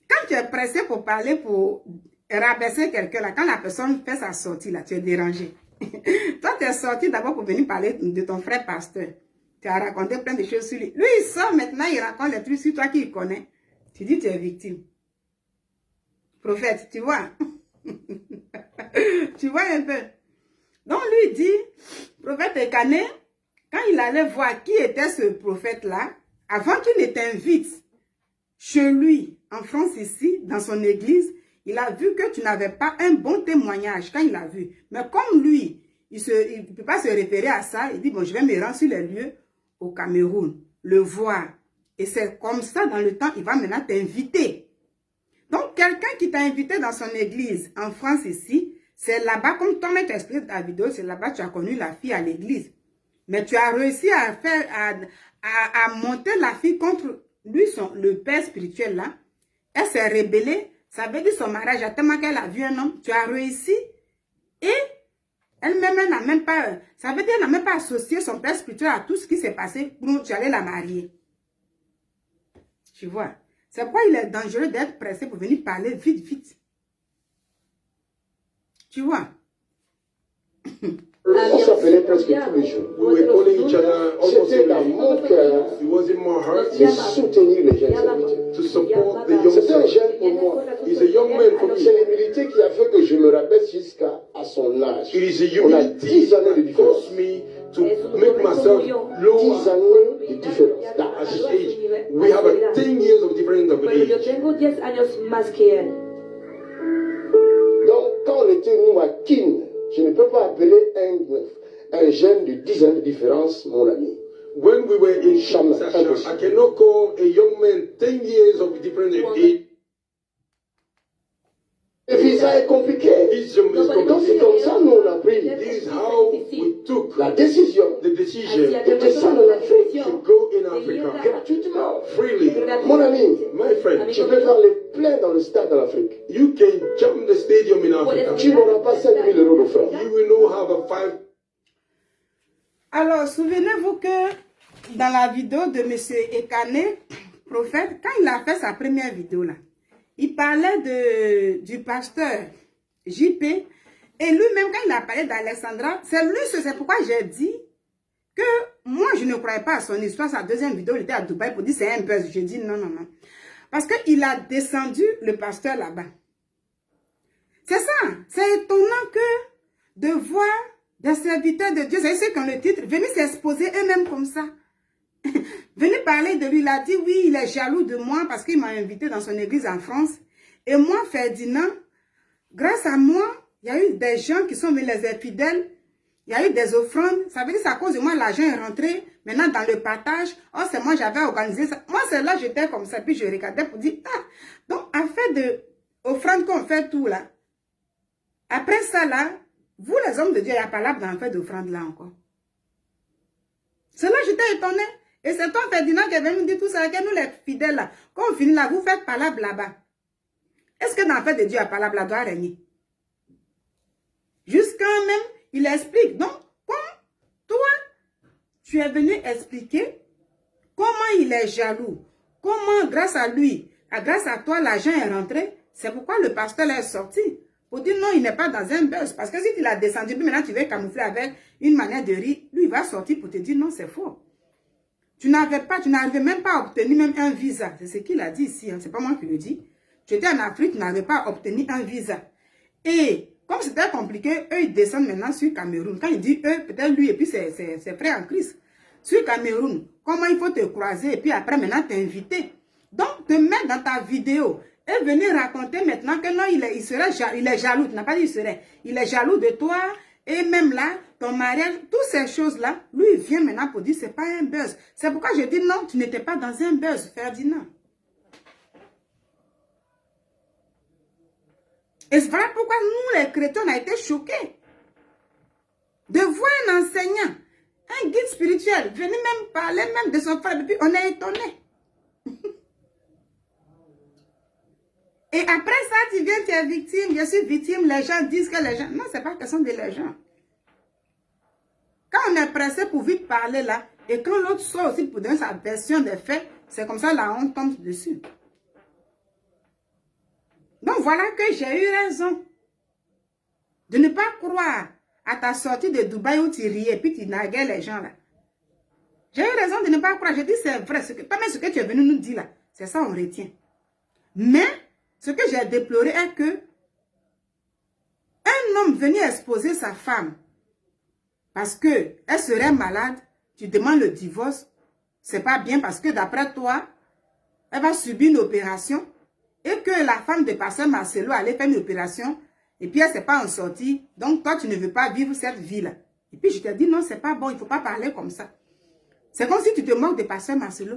quand tu es pressé pour parler, pour rabaisser quelqu'un là, quand la personne fait sa sortie là, tu es dérangé. Toi, tu es sorti d'abord pour venir parler de ton frère pasteur. Tu as raconté plein de choses sur lui. Lui, il sort maintenant, il raconte les trucs sur toi qu'il connaît. Tu dis, tu es victime. Prophète, tu vois. Tu vois un peu. Donc, lui dit, prophète Ekané, quand il allait voir qui était ce prophète-là, avant qu'il ne t'invite chez lui, en France ici, dans son église, il a vu que tu n'avais pas un bon témoignage quand il a vu. Mais comme lui, il ne peut pas se référer à ça, il dit, bon, je vais me rendre sur les lieux au Cameroun, le voir. Et c'est comme ça, dans le temps, il va maintenant t'inviter. Donc, quelqu'un qui t'a invité dans son église, en France ici, c'est là-bas, comme toi-même t'expliques dans ta vidéo, c'est là-bas que tu as connu la fille à l'église. Mais tu as réussi à a monté la fille contre lui, le père spirituel là. Elle s'est rébellée. Ça veut dire son mariage, a tellement qu'elle a vu un homme. Tu as réussi. Et elle-même, elle n'a même pas... Ça veut dire qu'elle n'a même pas associé son père spirituel à tout ce qui s'est passé pour tu allais la marier. Tu vois. C'est pourquoi il est dangereux d'être pressé pour venir parler vite, vite. Tu vois. On s'appelait presque tous les jours. We were calling each other almost C'était every dans day. mon cœur It was in my heart de soutenir les jeunes serviteurs. to support the young C'était un son. jeune pour moi. He's a young man for C'est me. l'humilité qui a fait que je me rabaisse jusqu'à son âge. It is a On a humility 10 années de that différence. caused me to make myself 10 lower années de différence. at his age. We have a 10 years of difference of Pero yo age. tengo 10 años más que él. Donc, quand on était nous à Kin, je ne peux pas appeler un jeune de 10 ans de différence mon ami. When we were in Jamais, Sasha, impossible. I cannot call a young man 10 years of difference in age. Le visa est compliqué. This is Donc, c'est comme ça nous on a pris This is how we took la décision the decision de descendre en Afrique to go in Africa gratuitement. freely. Mon ami, My friend, tu peux faire les pleins dans le stade en Afrique. you can jump the stadium in Africa. Tu n'auras pas 5 000 euros de francs. You will not have a 5. Alors, souvenez-vous que dans la vidéo de M. Ekane, prophète, quand il a fait sa première vidéo là, il parlait du pasteur JP. Et lui-même, quand il a parlé d'Alexandra, c'est pourquoi j'ai dit que moi, je ne croyais pas à son histoire. Sa deuxième vidéo, il était à Dubaï pour dire c'est un buzz. J'ai dit non, non, non. Parce qu'il a descendu le pasteur là-bas. C'est ça. C'est étonnant que de voir des serviteurs de Dieu, c'est ceux qui ont le titre, venir s'exposer eux-mêmes comme ça. Venir parler de lui, il a dit oui, il est jaloux de moi parce qu'il m'a invité dans son église en France. Et moi, Ferdinand, grâce à moi, il y a eu des gens qui sont venus les infidèles. Il y a eu des offrandes. Ça veut dire que c'est à cause de moi, l'argent est rentré. Maintenant, dans le partage, oh, c'est moi, j'avais organisé ça. Moi, c'est là, j'étais comme ça. Puis je regardais pour dire, ah, donc, à fait de offrandes qu'on fait tout là. Après ça là, vous les hommes de Dieu, il n'y a pas là dans fait d'offrande là encore. C'est là, j'étais étonnée. Et c'est toi, Ferdinand, qui est venu me dire tout ça, que nous, les fidèles, là, quand on finit là, vous faites palabre là-bas. Est-ce que dans le fait de Dieu, la palabre là doit régner? Jusqu'à même, il explique. Donc, comme toi, tu es venu expliquer comment il est jaloux, comment, grâce à lui, grâce à toi, l'argent est rentré, c'est pourquoi le pasteur est sorti. Pour dire non, il n'est pas dans un buzz. Parce que si tu l'as descendu, puis maintenant tu veux camoufler avec une manière de rire, lui, il va sortir pour te dire non, c'est faux. Tu n'arrivais même pas à obtenir même un visa. C'est ce qu'il a dit ici, hein. C'est pas moi qui le dis. Tu étais en Afrique, tu n'arrivais pas à obtenir un visa. Et comme c'était compliqué, eux, ils descendent maintenant sur Cameroun. Quand il dit eux, peut-être lui et puis ses frères en Christ. Sur Cameroun, comment il faut te croiser et puis après maintenant t'inviter. Donc, te mettre dans ta vidéo et venir raconter maintenant que non, il est jaloux. Tu n'as pas dit il serait. Il est jaloux de toi. Et même là, ton mariage, toutes ces choses-là, lui, il vient maintenant pour dire c'est pas un buzz. C'est pourquoi je dis non, tu n'étais pas dans un buzz, Ferdinand. Et voilà pourquoi nous, les chrétiens, on a été choqués de voir un enseignant, un guide spirituel, venir même parler même de son frère. Et puis, on est étonnés. Et après ça, tu viens, tu es victime, je suis victime, les gens disent que les gens... Non, ce n'est pas question de les gens. Quand on est pressé pour vite parler là, et quand l'autre sort aussi pour donner sa version des faits, c'est comme ça la honte tombe dessus. Donc voilà que j'ai eu raison de ne pas croire à ta sortie de Dubaï où tu riais et puis tu narguais les gens là. J'ai eu raison de ne pas croire. Je dis c'est vrai, pas même ce que tu es venu nous dire là, c'est ça on retient. Mais ce que j'ai déploré est que un homme venait exposer sa femme parce qu'elle serait malade, tu demandes le divorce, c'est pas bien parce que d'après toi, elle va subir une opération et que la femme de pasteur Marcelo allait faire une opération et puis elle ne s'est pas en sortie. Donc toi, tu ne veux pas vivre cette vie-là. Et puis je t'ai dit non, c'est pas bon, il ne faut pas parler comme ça. C'est comme si tu te moques de pasteur Marcelo.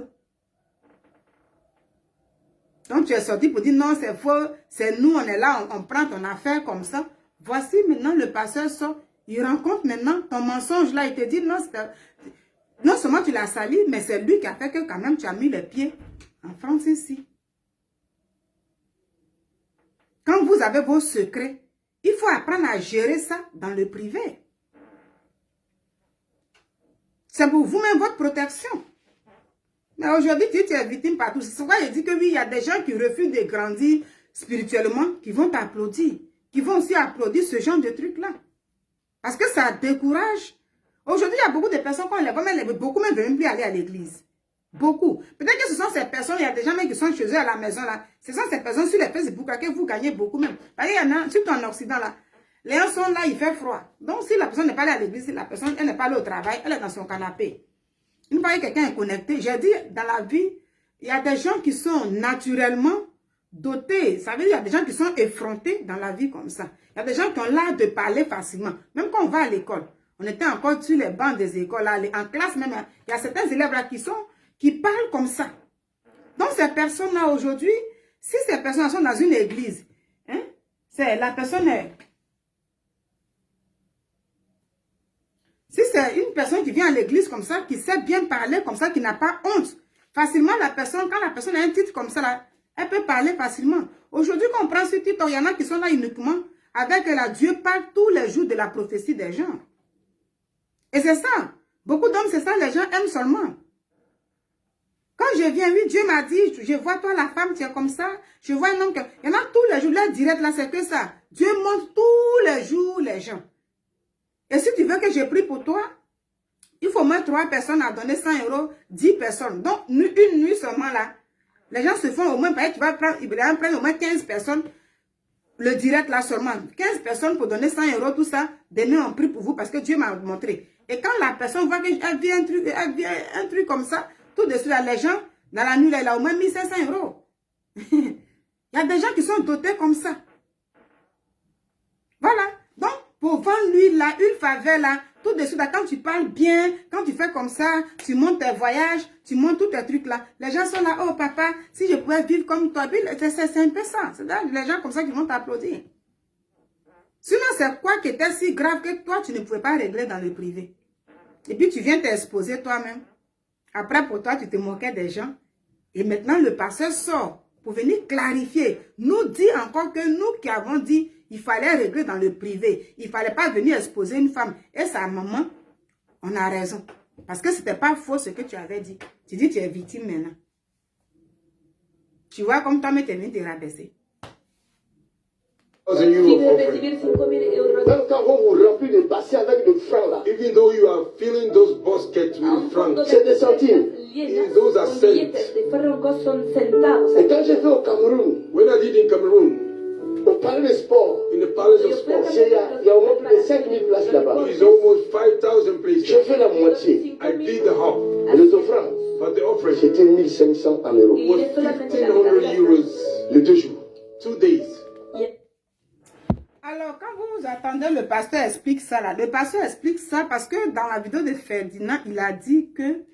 Donc tu es sorti pour dire non, c'est faux, c'est nous, on est là, on prend ton affaire comme ça. Voici maintenant le pasteur sort, il rencontre maintenant ton mensonge là, il te dit non, Non seulement tu l'as sali, mais c'est lui qui a fait que quand même tu as mis les pieds en France ici. Quand vous avez vos secrets, il faut apprendre à gérer ça dans le privé. C'est pour vous-même votre protection. Mais aujourd'hui, tu es victime partout. C'est pourquoi je dis que oui, il y a des gens qui refusent de grandir spirituellement, qui vont t'applaudir, qui vont aussi applaudir ce genre de trucs-là. Parce que ça décourage. Aujourd'hui, il y a beaucoup de personnes, quand on les voit, beaucoup même ne veulent plus aller à l'église. Beaucoup. Peut-être que ce sont ces personnes, il y a des gens même qui sont chez eux à la maison là. Ce sont ces personnes sur les Facebook là que vous gagnez beaucoup même. Parce qu'il y en a, surtout en Occident là, les gens sont là, il fait froid. Donc si la personne n'est pas allée à l'église, si la personne elle n'est pas allée au travail, elle est dans son canapé. Une fois que quelqu'un est connecté, j'ai dit dans la vie, il y a des gens qui sont naturellement dotés. Ça veut dire il y a des gens qui sont effrontés dans la vie comme ça. Il y a des gens qui ont l'art de parler facilement. Même quand on va à l'école, on était encore sur les bancs des écoles là, en classe même, il y a certains élèves là qui parlent comme ça. Donc ces personnes-là aujourd'hui, si ces personnes sont dans une église, hein, c'est la personne si c'est une personne qui vient à l'église comme ça, qui sait bien parler comme ça, qui n'a pas honte, facilement la personne, quand la personne a un titre comme ça là, elle peut parler facilement. Aujourd'hui, quand on prend ce titre, il y en a qui sont là uniquement avec la Dieu parle tous les jours de la prophétie des gens. Et c'est ça. Beaucoup d'hommes, c'est ça, les gens aiment seulement. Quand je viens, oui, Dieu m'a dit, je vois toi, la femme, tu es comme ça. Je vois un homme, il y en a tous les jours, là, direct, là, c'est que ça. Dieu montre tous les jours les gens. Et si tu veux que je prie pour toi, il faut au moins 3 personnes à donner 100 €, 10 personnes. Donc, une nuit seulement là, les gens se font au moins, tu vas prendre, ils vont prendre au moins 15 personnes, le direct là seulement. 15 personnes pour donner 100 €, tout ça, demain on prie pour vous parce que Dieu m'a montré. Et quand la personne voit qu'elle vient un truc comme ça, tout de suite, là, les gens, dans la nuit, là, il a au moins 1500 €. Il y a des gens qui sont dotés comme ça. Voilà. Donc, pour vendre lui, là, une faveur, là, tout de suite, là, quand tu parles bien, quand tu fais comme ça, tu montes tes voyages, tu montes tous tes trucs, là. Les gens sont là, oh, papa, si je pouvais vivre comme toi, c'est un peu ça. C'est les gens comme ça qui vont t'applaudir. Sinon, c'est quoi qui était si grave que toi, tu ne pouvais pas régler dans le privé? Et puis, tu viens t'exposer toi-même. Après, pour toi, tu te moquais des gens. Et maintenant, le pasteur sort pour venir clarifier. Nous dit encore que nous qui avons dit, il fallait régler dans le privé. Il ne fallait pas venir exposer une femme. Et sa maman, on a raison. Parce que ce n'était pas faux ce que tu avais dit. Tu dis, tu es victime maintenant. Tu vois comme toi-même, tu es venu te rabaisser. Même quand on vous remplit de bassins avec le franc là, Even though you are filling those baskets with francs, c'est des centimes. those are cents. Et quand j'ai fait au Cameroun, When I did in Cameroon, au palais de sport, in the Palace of Sport, il y a au moins plus de 5000 places là-bas. it's almost 5,000 places. J'ai fait la moitié. I did the half, Les offrandes, but the offering c'était 1500 en euros. was 1,500 euros, Les 2 jours. 2 days. Alors, quand vous attendez, le pasteur explique ça là. Le pasteur explique ça parce que dans la vidéo de Ferdinand, il a dit que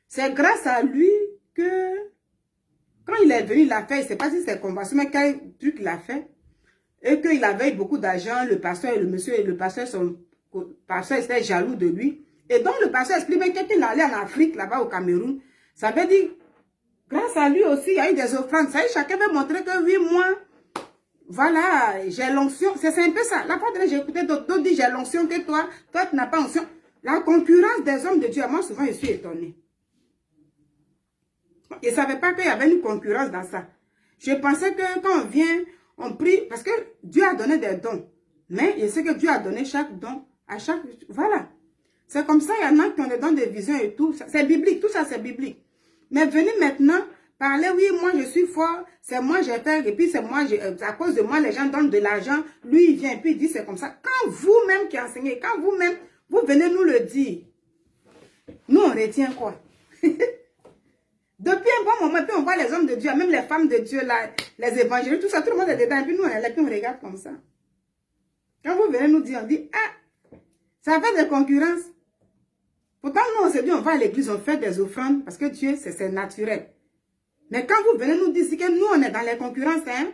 c'est grâce à lui que quand il est venu, il a fait, je ne sais pas si c'est convention, mais quel truc il a fait, et qu'il avait beaucoup d'argent, le pasteur et le monsieur, et le pasteur était jaloux de lui. Et donc, le pasteur explique que quand il allait en Afrique, là-bas au Cameroun, ça veut dire, grâce à lui aussi, il y a eu des offrandes. Ça veut dire, chacun veut montrer que oui, moi, voilà, j'ai l'onction. C'est un peu ça. La fois dernière, j'ai écouté d'autres dire, j'ai l'onction que toi tu n'as pas l'onction. La concurrence des hommes de Dieu, moi, souvent, je suis étonnée. Je ne savais pas qu'il y avait une concurrence dans ça. Je pensais que quand on vient, on prie, parce que Dieu a donné des dons. Mais je sais que Dieu a donné chaque don à chaque... Voilà. C'est comme ça, il y en a qui ont des dons de vision et tout. C'est biblique, tout ça, c'est biblique. Mais venez maintenant parler, oui, moi, je suis fort, c'est moi, j'ai fait, et puis c'est moi, à cause de moi, les gens donnent de l'argent. Lui, il vient, et puis il dit, c'est comme ça. Quand vous-même qui enseignez, quand vous-même, vous venez nous le dire, nous, on retient quoi? Depuis un bon moment, puis on voit les hommes de Dieu, même les femmes de Dieu, là, les évangélistes, tout ça, tout le monde est dedans. Et puis nous, on est là, puis on regarde comme ça. Quand vous venez nous dire, on dit, ah, ça fait des concurrences. Pourtant, nous, on s'est dit, on va à l'église, on fait des offrandes, parce que Dieu, c'est naturel. Mais quand vous venez nous dire que nous, on est dans les concurrences, hein,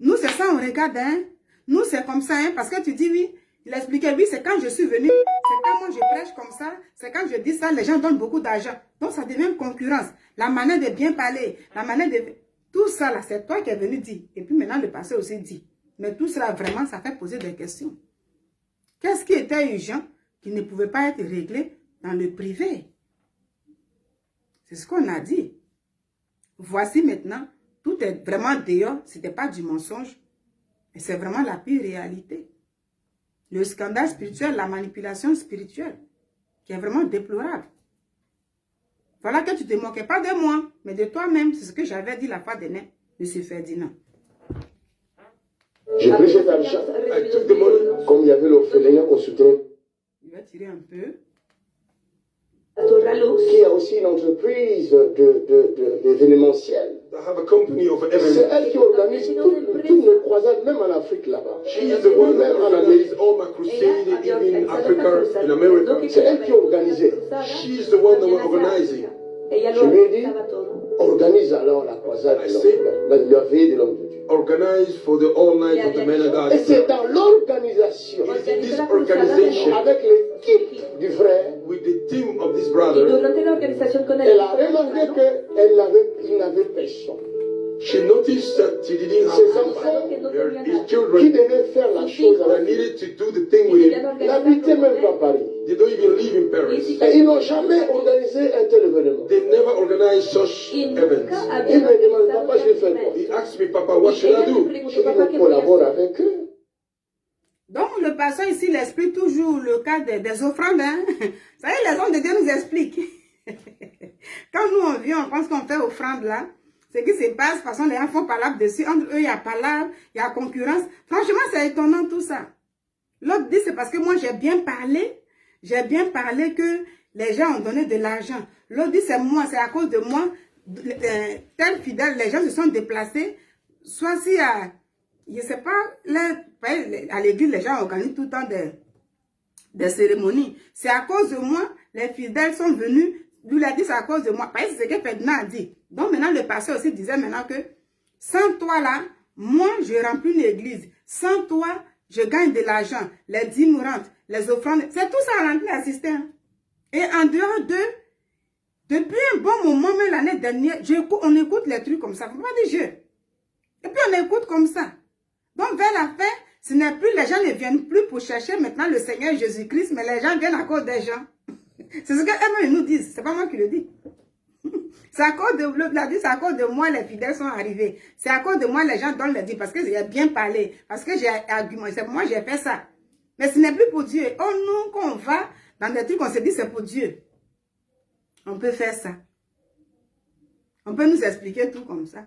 nous, c'est ça, on regarde, hein, nous, c'est comme ça, hein, parce que tu dis, oui, Il expliquait, oui, c'est quand je suis venu, c'est quand moi je prêche comme ça, c'est quand je dis ça, les gens donnent beaucoup d'argent. Donc ça devient une concurrence. La manière de bien parler, la manière de... Tout ça là, c'est toi qui es venu dire. Et puis maintenant, le pasteur aussi dit. Mais tout cela, vraiment, ça fait poser des questions. Qu'est-ce qui était urgent qui ne pouvait pas être réglé dans le privé? C'est ce qu'on a dit. Voici maintenant, tout est vraiment dehors, ce n'était pas du mensonge. Et c'est vraiment la pire réalité. Le scandale spirituel, la manipulation spirituelle, qui est vraiment déplorable. Voilà que tu ne te moquais pas de moi, mais de toi-même. C'est ce que j'avais dit la fois dernière, M. Ferdinand. J'ai pris cet argent. Comme il y avait l'orphelinat qu'on soutenait. Il va tirer un peu. Qui a aussi une entreprise d'événementiel. C'est elle qui organise toutes nos croisades, même en Afrique là-bas. Même en Amérique. C'est elle qui organisait. Je lui ai dit, organise alors la croisade de l'homme, la veille de l'homme de Dieu. Organize for the all night of the men of God. Et c'est dans l'organisation, avec l'équipe du frère, with the team of this brother, elle a remarqué qu'il n'avait personne. she noticed that she didn't Ses have enfants his qui children devaient faire la chose that avec needed to do the thing with him. n'habitaient même pas Paris. They don't even live in Paris. Et ils n'ont jamais organisé un tel événement. They never organized such events. Il me demande, papa, je vais faire quoi? He asked me, Papa, what should I do? Je dis, on collabore avec eux. Donc, le pasteur ici, il explique toujours le cas des offrandes. Hein? Vous savez, les hommes de Dieu nous expliquent. Quand nous, on vient, on pense qu'on fait offrande là. Ce qui se passe, de toute façon, les gens font palabre dessus. Entre eux, il y a palabre, il y a concurrence. Franchement, c'est étonnant tout ça. L'autre dit, c'est parce que moi, j'ai bien parlé. J'ai bien parlé que les gens ont donné de l'argent. L'autre dit, c'est moi, c'est à cause de moi. Tel fidèle, les gens se sont déplacés. Soit si à, je ne sais pas, à l'église, les gens organisent tout le temps des cérémonies. C'est à cause de moi, les fidèles sont venus. Lui, il a dit, c'est à cause de moi. Parce que c'est ce que Ferdinand a dit. Donc maintenant, le pasteur aussi disait maintenant que sans toi là, moi, je remplis l'église. Sans toi, je gagne de l'argent. Les dîmes rentrent, les offrandes. C'est tout ça à remplir la cisterne. Et en dehors d'eux, depuis un bon moment, même l'année dernière, on écoute les trucs comme ça. Faut pas dire je. Et puis on écoute comme ça. Donc vers la fin, ce n'est plus, les gens ne viennent plus pour chercher maintenant le Seigneur Jésus-Christ, mais les gens viennent à cause des gens. C'est ce qu'eux nous disent. C'est pas moi qui le dis. C'est à cause de c'est à cause de moi les fidèles sont arrivés. C'est à cause de moi les gens donnent le dit parce que j'ai bien parlé, parce que j'ai argumenté. C'est moi j'ai fait ça. Mais ce n'est plus pour Dieu. Oh nous, quand on va dans des trucs, on se dit c'est pour Dieu. On peut faire ça. On peut nous expliquer tout comme ça.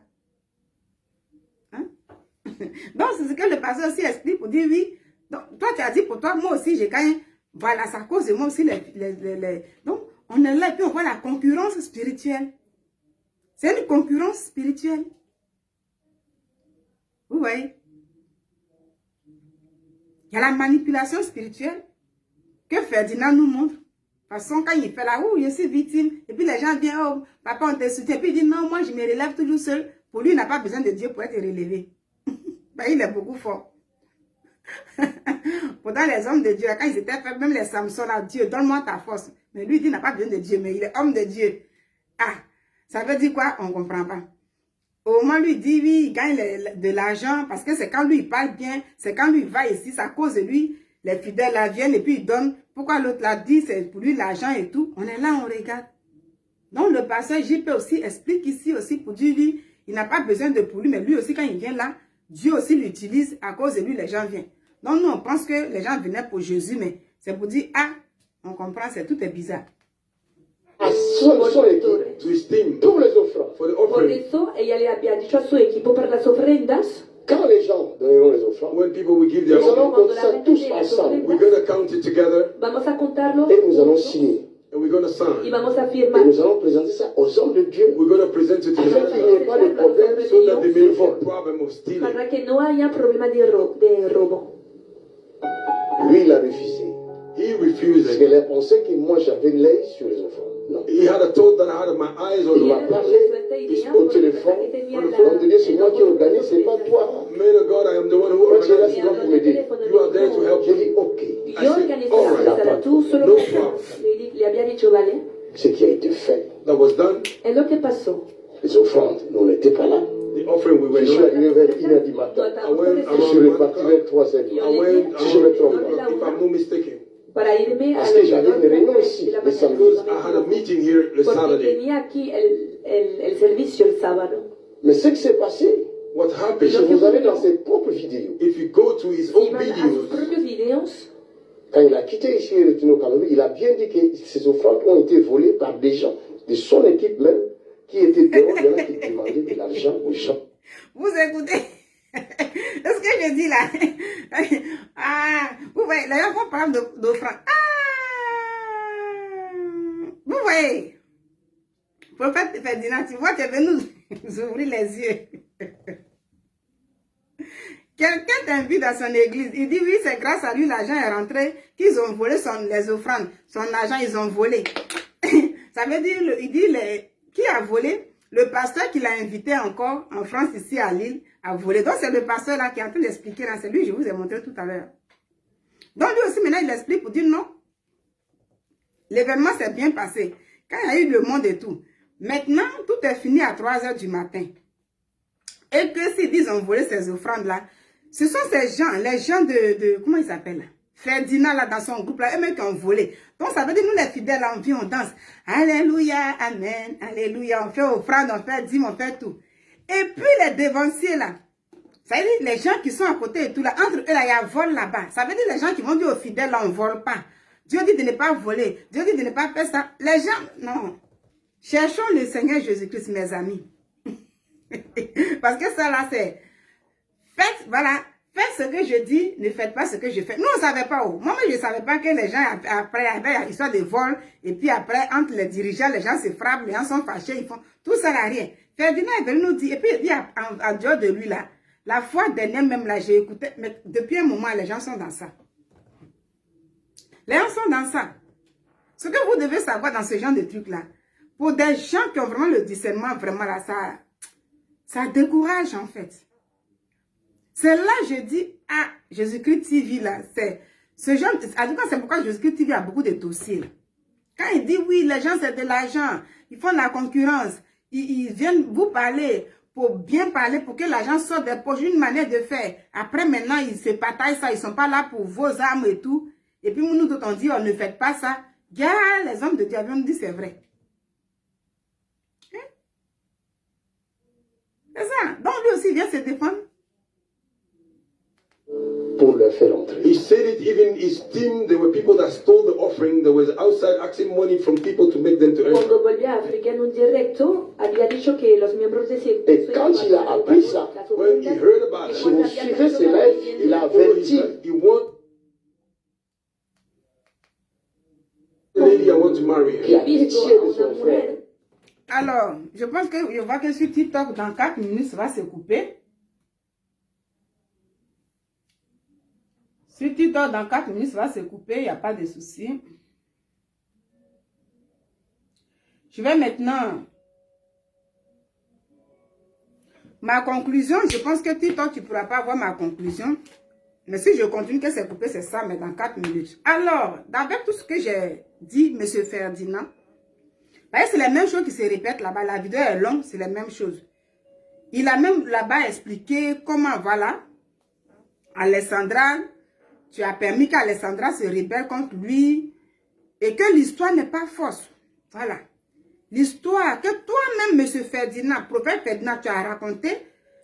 Hein? Donc c'est ce que le pasteur aussi explique pour dire oui. Donc toi tu as dit pour toi, moi aussi j'ai gagné. Voilà, c'est à cause de moi aussi. Donc on est là et puis on voit la concurrence spirituelle. C'est une concurrence spirituelle. Vous voyez? Il y a la manipulation spirituelle que Ferdinand nous montre. De toute façon, quand il fait là, oh, je suis victime. Et puis les gens viennent, oh, papa, on t'a soutenu. Et puis il dit, non, moi, je me relève toujours seul. Pour lui, il n'a pas besoin de Dieu pour être relevé. Ben, il est beaucoup fort. Pourtant, les hommes de Dieu, quand ils étaient faibles, même les Samson, là, Dieu, donne-moi ta force. Mais lui, il dit, il n'a pas besoin de Dieu, mais il est homme de Dieu. Ah, ça veut dire quoi? On ne comprend pas. Au moment lui dit, oui, il gagne de l'argent, parce que c'est quand lui, il parle bien, c'est quand lui, il va ici, c'est à cause de lui, les fidèles là viennent et puis ils donnent. Pourquoi l'autre l'a dit, c'est pour lui l'argent et tout. On est là, on regarde. Donc, le pasteur JP aussi explique ici aussi pour dire, lui, il n'a pas besoin de pour lui, mais lui aussi, quand il vient là, Dieu aussi l'utilise, à cause de lui, les gens viennent. Donc, nous, on pense que les gens venaient pour Jésus, mais c'est pour dire, ah, on comprend, c'est tout est bizarre. To his team, Pour les offrandes. for the Por offering. eso ella le había dicho a su equipo para las ofrendas. Quand les gens donneront les offrandes, When people will give their nous allons offering, compter ça tous ensemble we're going to count it together Vamos a contarlo et nous allons signer. and we're going to y sign. vamos a Et firmar. nous allons présenter ça aux hommes de Dieu. We're going to present it to Afin qu'il them n'y ait pas de problème so that they may de have a vol. problem of stealing. Para que no haya problema de robo. Lui, il a refusé. He Parce refused qu'il it. a pensé que moi, j'avais l'œil sur les offrandes. Non. He had a thought that I had my eyes on Il m'a him. parlé au téléphone. L'homme de Dieu, c'est moi qui organise, c'est pas toi. Man of God, I am the one who Moi, tu es là, organized c'est it. toi pour m'aider. You are there to help J'ai me. dit, ok. solo No questo, problem. le había dicho, vale. Ce qui a été fait. That was done. Es lo que pasó. Les offrandes, nous on n'était pas là. The offering we were Je suis not. arrivé vers 1h du matin. Je suis reparti vers 3h du I matin. went Si je me trompe around, pas. if I'm not mistaken, Para irme a Parce que j'avais une réunion ici, de la le mañana. samedi. because I had a meeting here the Porque Saturday. tenía aquí el servicio el sábado. Mais ce qui s'est passé, What si happened? vous allez dans ses propres vidéos, If you go to his own Iban a sus videos, propios videos. quand il a quitté ici et retourné au Cameroun, il a bien dit que ces offrandes ont été volées par des gens, de son équipe même, qui étaient dehors, il y en a qui demandaient de l'argent aux gens. Vous écoutez ce que je dis là. Ah, vous voyez, les gens font par exemple d'offrande. Ah, vous voyez, prophète Ferdinand, tu vois, tu es venu nous ouvrir les yeux. Quelqu'un t'invite dans son église, il dit oui, c'est grâce à lui l'argent est rentré, qu'ils ont volé les offrandes, son argent ils ont volé. Ça veut dire, il dit, qui a volé? Le pasteur qui l'a invité encore en France, ici à Lille, a volé. Donc c'est le pasteur là qui est en train d'expliquer, c'est lui, je vous ai montré tout à l'heure. Donc lui aussi maintenant il explique pour dire non. L'événement s'est bien passé. Quand il y a eu le monde et tout. Maintenant, tout est fini à 3h du matin. Et que s'ils disent ont volé ces offrandes-là, ce sont ces gens, les gens de comment ils s'appellent? Ferdinand là dans son groupe là, eux-mêmes qui ont volé. Donc ça veut dire nous les fidèles là, on vient, on danse. Alléluia, amen, alléluia. On fait offrande, on fait dîme, on fait tout. Et puis les dévanciers là, ça veut dire les gens qui sont à côté et tout là, entre eux là, il y a vol là-bas. Ça veut dire les gens qui vont dire aux fidèles là, on ne vole pas. Dieu dit de ne pas voler. Dieu dit de ne pas faire ça. Les gens, non. Cherchons le Seigneur Jésus-Christ, mes amis. Parce que ça là, c'est... Faites, voilà, faites ce que je dis, ne faites pas ce que je fais. Nous, on ne savait pas où. Moi-même, je ne savais pas que les gens, après, il y avait l'histoire de vol, et puis après, entre les dirigeants, les gens se frappent, les gens sont fâchés, ils font... Tout ça n'a rien. Ferdinand est venu nous dire, et puis il dit à dehors de lui là, la fois dernière même là, j'ai écouté, mais depuis un moment, les gens sont dans ça. Les gens sont dans ça. Ce que vous devez savoir dans ce genre de trucs-là, pour des gens qui ont vraiment le discernement, vraiment là, ça décourage en fait. C'est là je dis, ah, Jésus-Christ TV là, c'est ce genre, en tout cas c'est pourquoi Jésus-Christ TV a beaucoup de dossiers. Là. Quand il dit oui, les gens c'est de l'argent, ils font de la concurrence, ils viennent vous parler pour bien parler, pour que l'argent sorte des poches, une manière de faire. Après maintenant, ils se partagent ça, ils ne sont pas là pour vos âmes et tout. Et puis nous autres on dit, on ne fait pas ça. Gars, les hommes de Dieu nous disent c'est vrai. Hein? C'est ça. Donc lui aussi vient se défendre. Pour le faire entrer. he said it, even his team, there were people that stole the offering, there was outside asking money from people to make them to earn. Cuando volvió a África en un directo, había dicho que los miembros de ese Et quand il a appris ça, When he heard about si it, vous suivez ses lives, il a averti. he want the lady I want to marry Qui her. a pitié de son frère. Alors, je pense que je vois que sur TikTok, dans 4 minutes, ça va se couper. Sur TikTok, dans 4 minutes, ça va se couper, il n'y a pas de souci. Je vais maintenant... Ma conclusion, je pense que TikTok, tu ne pourras pas avoir ma conclusion. Mais si je continue que c'est coupé, c'est ça, mais dans 4 minutes. Alors, avec tout ce que j'ai dit, M. Ferdinand, c'est les mêmes choses qui se répètent là-bas. La vidéo est longue, c'est les mêmes choses. Il a même là-bas expliqué comment, voilà, Alessandra, tu as permis qu'Alessandra se rébelle contre lui et que l'histoire n'est pas fausse. Voilà. L'histoire que toi-même, M. Ferdinand, prophète Ferdinand, tu as raconté,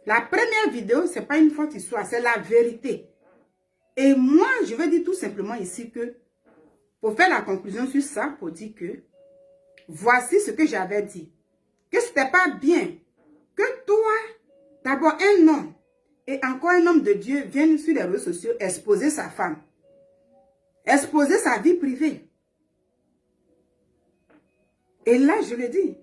la première vidéo, ce n'est pas une fausse histoire, c'est la vérité. Et moi, je vais dire tout simplement ici que, pour faire la conclusion sur ça, pour dire que, voici ce que j'avais dit. Que ce n'était pas bien que toi, d'abord un homme, et encore un homme de Dieu, vienne sur les réseaux sociaux exposer sa femme. Exposer sa vie privée. Et là, je le dis.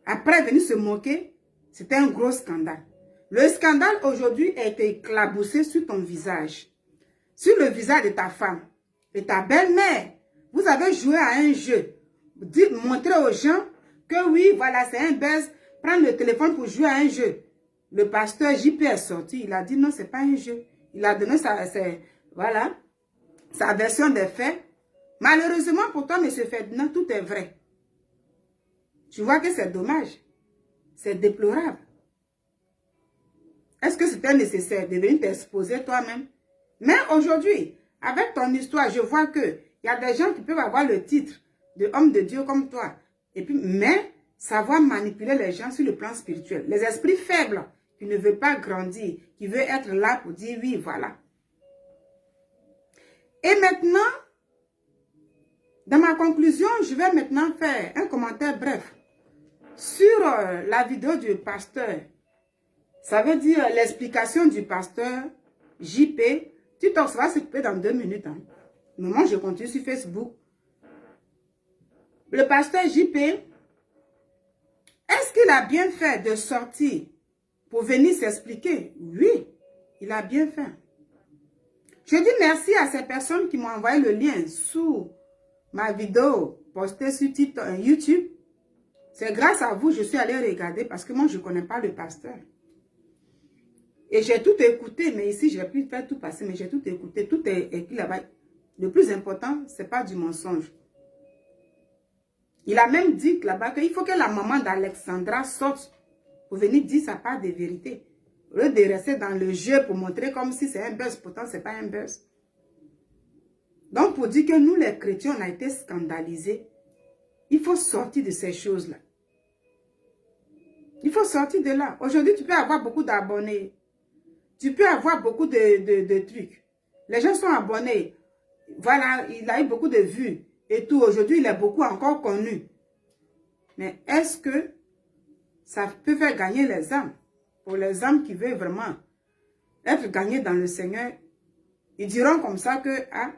Après, venir se moquer, c'était un gros scandale. Le scandale aujourd'hui a été éclaboussé sur ton visage. Sur le visage de ta femme. De ta belle-mère. Vous avez joué à un jeu. Montrer aux gens que oui, voilà, c'est un buzz. Prendre le téléphone pour jouer à un jeu. Le pasteur JP est sorti. Il a dit non, c'est pas un jeu. Il a donné sa version des faits Malheureusement pour toi, M. Ferdinand, tout est vrai. Tu vois que c'est dommage. C'est déplorable. Est-ce que c'était nécessaire de venir t'exposer toi-même? Mais aujourd'hui, avec ton histoire, je vois qu'il y a des gens qui peuvent avoir le titre de homme de Dieu comme toi. Et puis, mais savoir manipuler les gens sur le plan spirituel. Les esprits faibles qui ne veulent pas grandir, qui veulent être là pour dire oui, voilà. Et maintenant, dans ma conclusion, je vais maintenant faire un commentaire bref sur la vidéo du pasteur. Ça veut dire l'explication du pasteur JP. TikTok va s'occuper dans 2 minutes. Hein. Moment, je continue sur Facebook. Le pasteur JP, est-ce qu'il a bien fait de sortir pour venir s'expliquer? Oui, il a bien fait. Je dis merci à ces personnes qui m'ont envoyé le lien sous ma vidéo postée sur YouTube. C'est grâce à vous que je suis allée regarder parce que moi, je ne connais pas le pasteur. Et j'ai tout écouté, mais ici, je n'ai pu faire tout passer, mais j'ai tout écouté. Tout est écrit là-bas. Le plus important, ce n'est pas du mensonge. Il a même dit là-bas qu'il faut que la maman d'Alexandra sorte pour venir dire sa part de vérité. Au lieu de rester dans le jeu pour montrer comme si c'est un buzz, pourtant ce n'est pas un buzz. Donc, pour dire que nous, les chrétiens, on a été scandalisés, il faut sortir de ces choses-là. Il faut sortir de là. Aujourd'hui, tu peux avoir beaucoup d'abonnés. Tu peux avoir beaucoup de trucs. Les gens sont abonnés. Voilà, il a eu beaucoup de vues et tout. Aujourd'hui, il est beaucoup encore connu. Mais est-ce que ça peut faire gagner les âmes? Pour les âmes qui veulent vraiment être gagnées dans le Seigneur, ils diront comme ça que ah,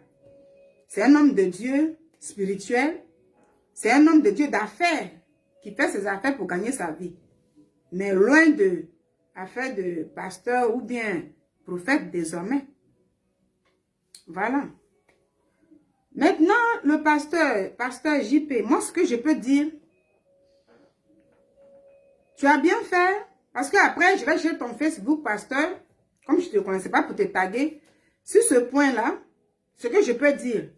c'est un homme de Dieu spirituel. C'est un homme de Dieu d'affaires qui fait ses affaires pour gagner sa vie. Mais loin de affaires de pasteur ou bien prophète désormais. Voilà. Maintenant, le pasteur JP, moi ce que je peux dire, tu as bien fait, parce qu'après je vais chez ton Facebook pasteur, comme je ne te connaissais pas pour te taguer, sur ce point-là, ce que je peux dire,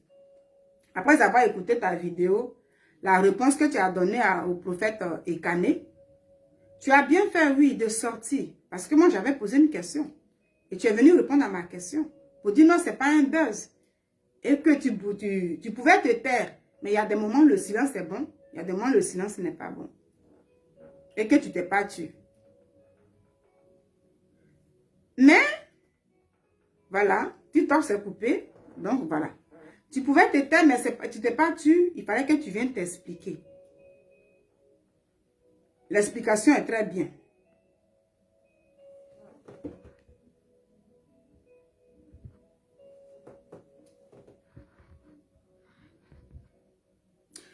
après avoir écouté ta vidéo, la réponse que tu as donnée au prophète Ekane, tu as bien fait, oui, de sortir. Parce que moi, j'avais posé une question. Et tu es venu répondre à ma question. Pour dire non, ce n'est pas un buzz. Et que tu pouvais te taire. Mais il y a des moments où le silence est bon. Il y a des moments où le silence n'est pas bon. Et que tu t'es pas tu. Mais, voilà, TikTok s'est coupé. Donc, voilà. Tu pouvais te taire, mais tu t'es pas tu. Il fallait que tu viennes t'expliquer. L'explication est très bien.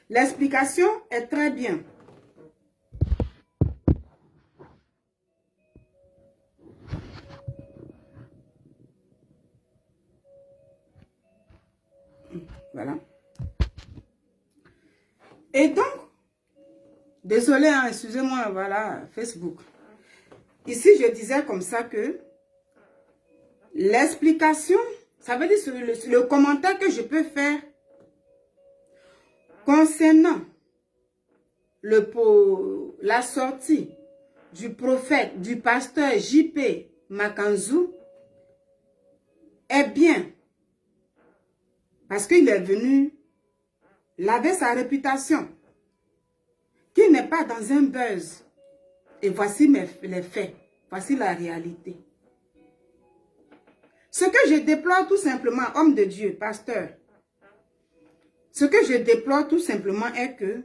L'explication est très bien. Voilà. Et donc, désolé, hein, excusez-moi, voilà, Facebook. Ici, je disais comme ça que l'explication, ça veut dire le commentaire que je peux faire concernant la sortie du prophète, du pasteur JP Makanzou est bien. Parce qu'il est venu laver sa réputation. Qu'il n'est pas dans un buzz. Et voici les faits. Voici la réalité. Ce que je déplore tout simplement, homme de Dieu, pasteur, ce que je déplore tout simplement est que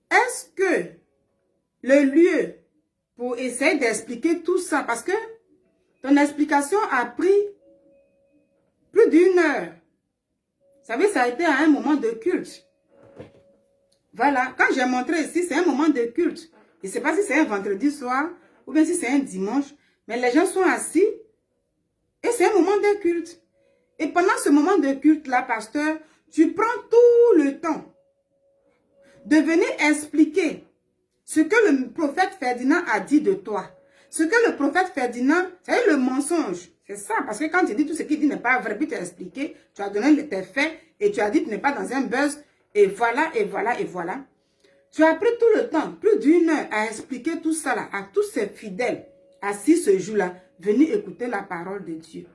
est-ce que le lieu pour essayer d'expliquer tout ça, parce que ton explication a pris plus d'1 heure. Vous savez, ça a été à un moment de culte. Voilà, quand j'ai montré ici, c'est un moment de culte. Je ne sais pas si c'est un vendredi soir ou bien si c'est un dimanche, mais les gens sont assis et c'est un moment de culte. Et pendant ce moment de culte-là, pasteur, tu prends tout le temps de venir expliquer ce que le prophète Ferdinand a dit de toi. Ce que le prophète Ferdinand, c'est le mensonge. C'est ça, parce que quand tu dis tout ce qu'il dit n'est pas vrai, puis tu as expliqué, tu as donné tes faits, et tu as dit que tu n'es pas dans un buzz, et voilà, et voilà, et voilà. Tu as pris tout le temps, plus d'1 heure, à expliquer tout ça là, à tous ces fidèles assis ce jour-là, venus écouter la parole de Dieu.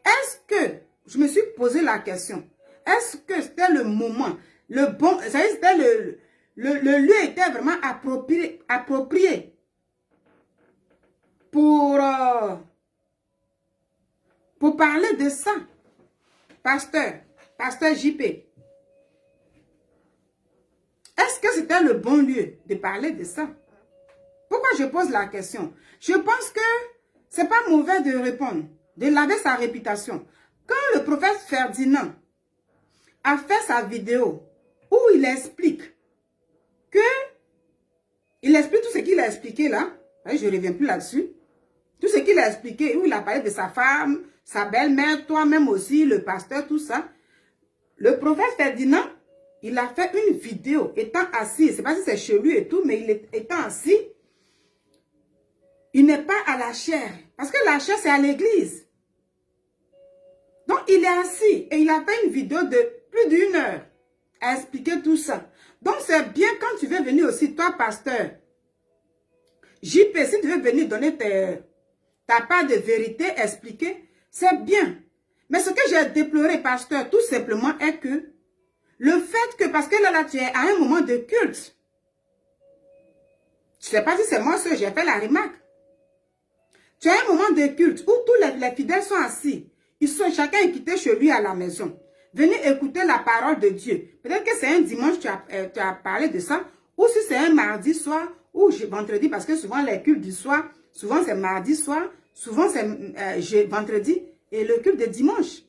Est-ce que, je me suis posé la question, est-ce que c'était le moment, le bon, c'était le lieu était vraiment approprié pour parler de ça, pasteur JP? Est-ce que c'était le bon lieu de parler de ça? Pourquoi je pose la question? Je pense que c'est pas mauvais de répondre, de laver sa réputation. Quand le prophète Ferdinand a fait sa vidéo où il explique tout ce qu'il a expliqué là, je ne reviens plus là-dessus, tout ce qu'il a expliqué, où il a parlé de sa femme, sa belle-mère, toi-même aussi, le pasteur, tout ça. Le prophète Ferdinand, il a fait une vidéo étant assis, je ne sais pas si c'est chez lui et tout, mais étant assis, il n'est pas à la chair, parce que la chair c'est à l'église. Donc il est assis et il a fait une vidéo de plus d'1 heure à expliquer tout ça. Donc c'est bien quand tu veux venir aussi, toi pasteur, JP, si tu veux venir donner ta part de vérité, expliquer, c'est bien. Mais ce que j'ai déploré, pasteur, tout simplement, est que le fait que, parce que là, tu es à un moment de culte. Je ne sais pas si c'est moi que j'ai fait la remarque. Tu as un moment de culte où tous les fidèles sont assis. Chacun est quitté chez lui à la maison. Venez écouter la parole de Dieu. Peut-être que c'est un dimanche, tu as parlé de ça. Ou si c'est un mardi soir, ou vendredi, parce que souvent les cultes du soir, souvent c'est mardi soir, souvent c'est vendredi, et le culte de dimanche.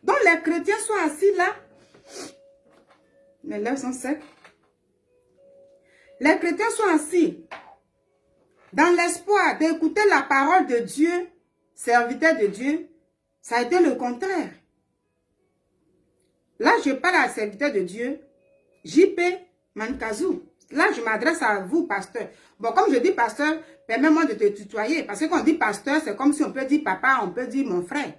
Donc les chrétiens sont assis là. Mes lèvres sont secs. Les chrétiens sont assis dans l'espoir d'écouter la parole de Dieu, serviteur de Dieu. Ça a été le contraire. Là, je parle à serviteur de Dieu, JP Mankazou. Là, je m'adresse à vous, pasteur. Bon, comme je dis pasteur, permets-moi de te tutoyer. Parce que quand on dit pasteur, c'est comme si on peut dire papa, on peut dire mon frère.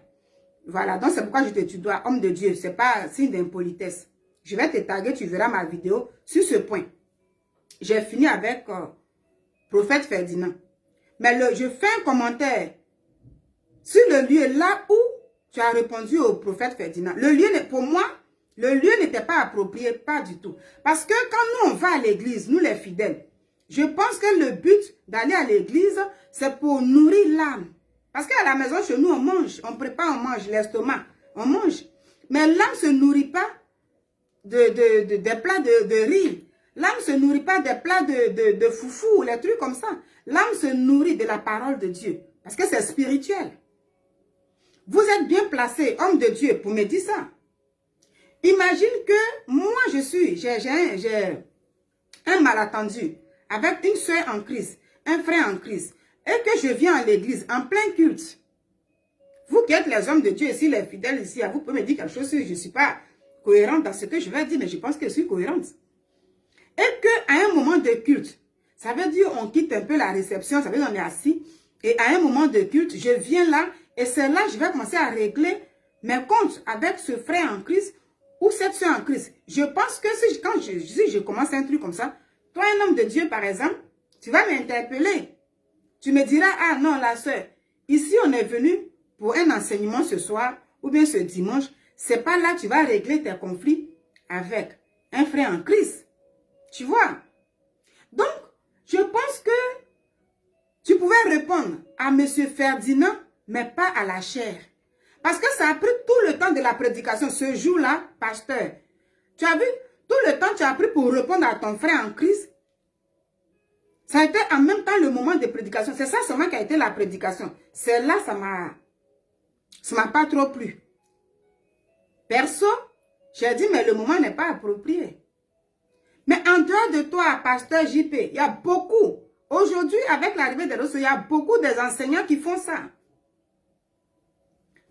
Voilà, donc c'est pourquoi je te tutoie, homme de Dieu. Ce n'est pas signe d'impolitesse. Je vais te taguer, tu verras ma vidéo sur ce point. J'ai fini avec prophète Ferdinand. Mais je fais un commentaire sur le lieu là où tu as répondu au prophète Ferdinand. Le lieu, pour moi, le lieu n'était pas approprié, pas du tout. Parce que quand nous, on va à l'église, nous les fidèles, je pense que le but d'aller à l'église, c'est pour nourrir l'âme. Parce qu'à la maison, chez nous, on mange, on prépare, on mange, l'estomac, on mange. Mais l'âme ne se nourrit pas des plats de riz. L'âme ne se nourrit pas des plats de foufou, les trucs comme ça. L'âme se nourrit de la parole de Dieu. Parce que c'est spirituel. Vous êtes bien placé, homme de Dieu, pour me dire ça. Imagine que moi, j'ai un malentendu avec une soeur en Christ, un frère en Christ, et que je viens à l'église en plein culte. Vous qui êtes les hommes de Dieu ici, les fidèles ici, vous pouvez me dire quelque chose si je ne suis pas cohérente dans ce que je vais dire, mais je pense que je suis cohérente. Et qu'à un moment de culte, ça veut dire on quitte un peu la réception, ça veut dire on est assis, et à un moment de culte, je viens là, et c'est là que je vais commencer à régler mes comptes avec ce frère en Christ ou cette soeur en Christ. Je pense que si je commence un truc comme ça, toi, un homme de Dieu, par exemple, tu vas m'interpeller. Tu me diras, ah non, la soeur, ici on est venu pour un enseignement ce soir ou bien ce dimanche. C'est pas là que tu vas régler tes conflits avec un frère en Christ. Tu vois? Donc, je pense que tu pouvais répondre à M. Ferdinand, mais pas à la chair. Parce que ça a pris tout le temps de la prédication. Ce jour-là, pasteur, tu as vu, tout le temps tu as pris pour répondre à ton frère en Christ. Ça a été en même temps le moment de prédication. C'est ça seulement qui a été la prédication. C'est là, ça m'a pas trop plu. Perso, j'ai dit, mais le moment n'est pas approprié. Mais en dehors de toi, pasteur JP, il y a beaucoup. Aujourd'hui, avec l'arrivée des réseaux, il y a beaucoup des enseignants qui font ça.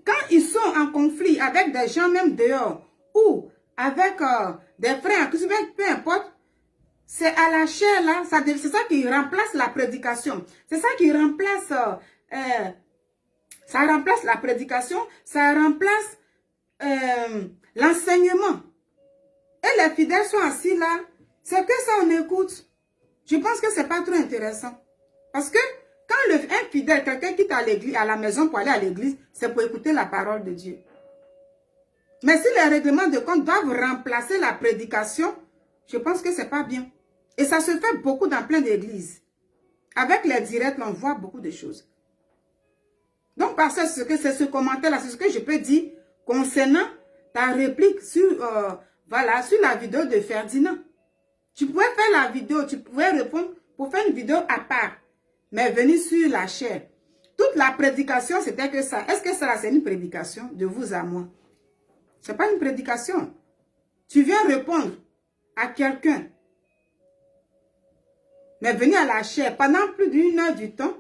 Quand ils sont en conflit avec des gens même dehors, ou avec des frères, peu importe, c'est à la chair là, c'est ça qui remplace la prédication. C'est ça qui remplace, ça remplace la prédication, ça remplace l'enseignement. Et les fidèles sont assis là, c'est que ça on écoute. Je pense que c'est pas trop intéressant. Parce que quand un fidèle, quelqu'un quitte à l'église, à la maison pour aller à l'église, c'est pour écouter la parole de Dieu. Mais si les règlements de compte doivent remplacer la prédication, je pense que c'est pas bien. Et ça se fait beaucoup dans plein d'églises. Avec les directs, on voit beaucoup de choses. Donc, parce que c'est ce commentaire-là, c'est ce que je peux dire concernant ta réplique sur, voilà, sur la vidéo de Ferdinand. Tu pouvais faire la vidéo, tu pouvais répondre pour faire une vidéo à part, mais venir sur la chair. Toute la prédication, c'était que ça. Est-ce que ça, c'est une prédication de vous à moi? Ce n'est pas une prédication. Tu viens répondre à quelqu'un, mais venir à la chair pendant plus d'une heure du temps,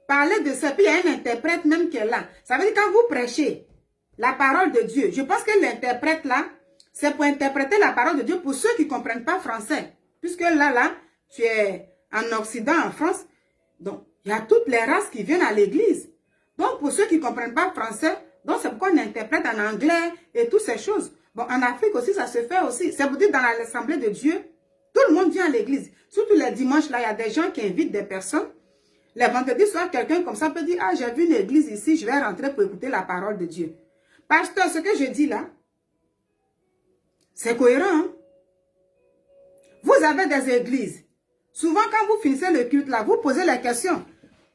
parler de ça, puis il y a un interprète même qui est là. Ça veut dire quand vous prêchez la parole de Dieu, je pense que l'interprète là, c'est pour interpréter la parole de Dieu pour ceux qui ne comprennent pas français. Puisque là, tu es en Occident, en France, donc il y a toutes les races qui viennent à l'église. Donc pour ceux qui ne comprennent pas français, donc c'est pourquoi on interprète en anglais et toutes ces choses. Bon, en Afrique aussi, ça se fait aussi. C'est pour dire dans l'assemblée de Dieu, tout le monde vient à l'église. Surtout les dimanches, là, il y a des gens qui invitent des personnes. Les vendredis soirs, quelqu'un comme ça peut dire, ah, j'ai vu une église ici, je vais rentrer pour écouter la parole de Dieu. Pasteur, ce que je dis là, c'est cohérent. Hein? Vous avez des églises. Souvent, quand vous finissez le culte là, vous posez la question.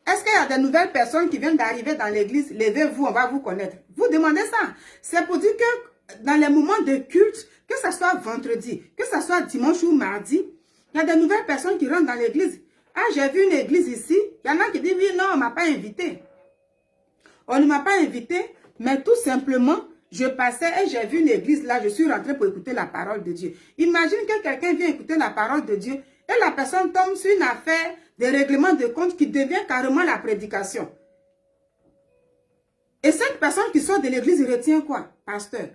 Est-ce qu'il y a de nouvelles personnes qui viennent d'arriver dans l'église? Levez-vous, on va vous connaître. Vous demandez ça. C'est pour dire que dans les moments de culte, que ce soit vendredi, que ce soit dimanche ou mardi, il y a de nouvelles personnes qui rentrent dans l'église. Ah, j'ai vu une église ici. Il y en a qui disent, oui, non, on ne m'a pas invité. On ne m'a pas invité, mais tout simplement, je passais et j'ai vu une église là, je suis rentrée pour écouter la parole de Dieu. Imagine que quelqu'un vient écouter la parole de Dieu et la personne tombe sur une affaire de règlement de compte qui devient carrément la prédication. Et cette personne qui sort de l'église retient quoi, pasteur?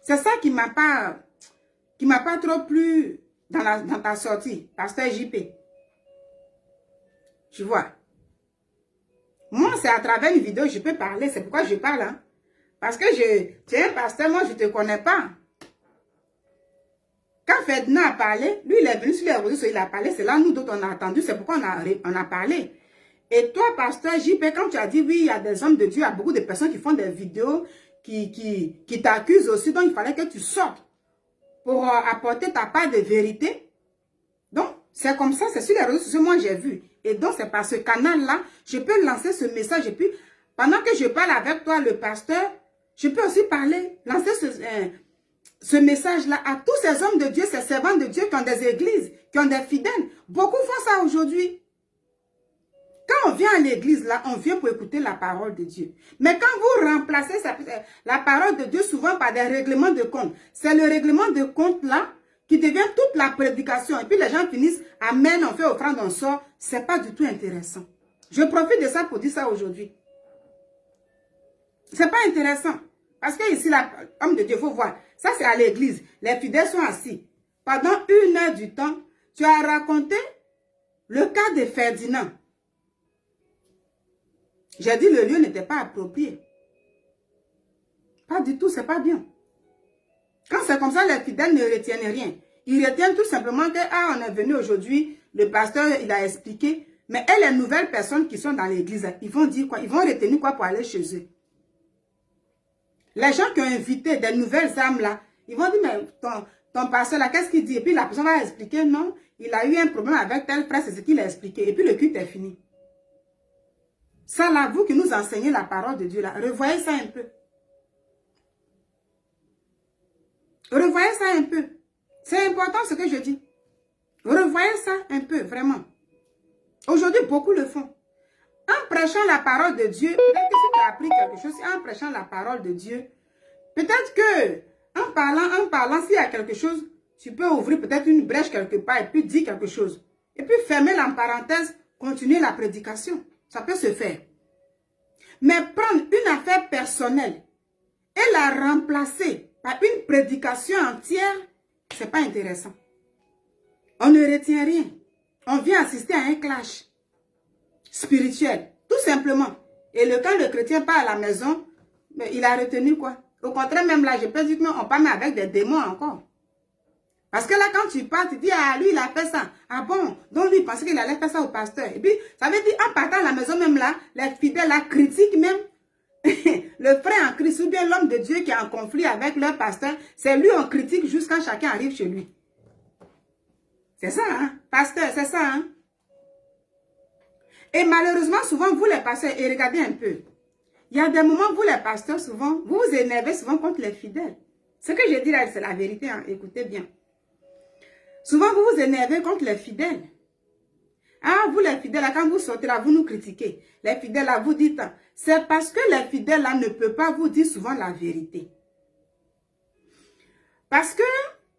C'est ça qui m'a pas trop plu dans ta sortie, pasteur JP. Tu vois. Moi, c'est à travers une vidéo que je peux parler. C'est pourquoi je parle. Hein? Parce que tu es un pasteur, moi, je ne te connais pas. Quand Ferdinand a parlé, lui, il est venu sur les réseaux sociaux, il a parlé. C'est là, nous d'autres, on a attendu. C'est pourquoi on a parlé. Et toi, pasteur JP, quand tu as dit, oui, il y a des hommes de Dieu, il y a beaucoup de personnes qui font des vidéos, qui t'accusent aussi. Donc, il fallait que tu sortes pour apporter ta part de vérité. Donc, c'est comme ça, c'est sur les réseaux sociaux, moi, j'ai vu. Et donc, c'est par ce canal-là, je peux lancer ce message. Et puis, pendant que je parle avec toi, le pasteur, je peux aussi lancer ce message-là à tous ces hommes de Dieu, ces servants de Dieu qui ont des églises, qui ont des fidèles. Beaucoup font ça aujourd'hui. Quand on vient à l'église, là, on vient pour écouter la parole de Dieu. Mais quand vous remplacez la parole de Dieu souvent par des règlements de compte, c'est le règlement de compte-là qui devient toute la prédication. Et puis les gens finissent, amen, on fait offrande, on sort. C'est pas du tout intéressant. Je profite de ça pour dire ça aujourd'hui. C'est pas intéressant. Parce que ici, l'homme de Dieu, il faut voir. Ça, c'est à l'église. Les fidèles sont assis. Pendant une heure du temps, tu as raconté le cas de Ferdinand. J'ai dit le lieu n'était pas approprié. Pas du tout, c'est pas bien. Quand c'est comme ça, les fidèles ne retiennent rien. Ils retiennent tout simplement que, ah, on est venu aujourd'hui, le pasteur, il a expliqué. Mais les nouvelles personnes qui sont dans l'église, ils vont dire quoi? Ils vont retenir quoi pour aller chez eux? Les gens qui ont invité des nouvelles âmes là, ils vont dire, mais ton pasteur là, qu'est-ce qu'il dit? Et puis la personne va expliquer, non, il a eu un problème avec tel frère, c'est ce qu'il a expliqué. Et puis le culte est fini. Ça là, vous qui nous enseignez la parole de Dieu là, revoyez ça un peu. Revoyez ça un peu. C'est important ce que je dis. Revoyez ça un peu, vraiment. Aujourd'hui, beaucoup le font. En prêchant la parole de Dieu, peut-être que si tu as appris quelque chose, en prêchant la parole de Dieu, peut-être que en parlant, s'il y a quelque chose, tu peux ouvrir peut-être une brèche quelque part et puis dire quelque chose. Et puis fermer la parenthèse, continuer la prédication. Ça peut se faire. Mais prendre une affaire personnelle et la remplacer par une prédication entière, c'est pas intéressant. On ne retient rien. On vient assister à un clash spirituel, tout simplement. Et quand le chrétien part à la maison, mais il a retenu quoi? Au contraire, même là, je peux dire qu'on parle avec des démons encore. Parce que là, quand tu pars, tu dis, ah, lui, il a fait ça. Ah bon? Donc, lui, il pensait qu'il allait faire ça au pasteur. Et puis, ça veut dire, en partant à la maison, même là, les fidèles, là, critiquent même le frère en Christ ou bien l'homme de Dieu qui est en conflit avec leur pasteur. C'est lui, on critique jusqu'à chacun arrive chez lui. C'est ça, hein? Pasteur, c'est ça, hein? Et malheureusement, souvent, vous, les pasteurs, et regardez un peu. Il y a des moments, vous, les pasteurs, souvent, vous vous énervez souvent contre les fidèles. Ce que je dis là, c'est la vérité, hein? Écoutez bien. Souvent, vous vous énervez contre les fidèles. Ah, vous les fidèles, là, quand vous sortez là, vous nous critiquez. Les fidèles là, vous dites, c'est parce que les fidèles là ne peuvent pas vous dire souvent la vérité. Parce que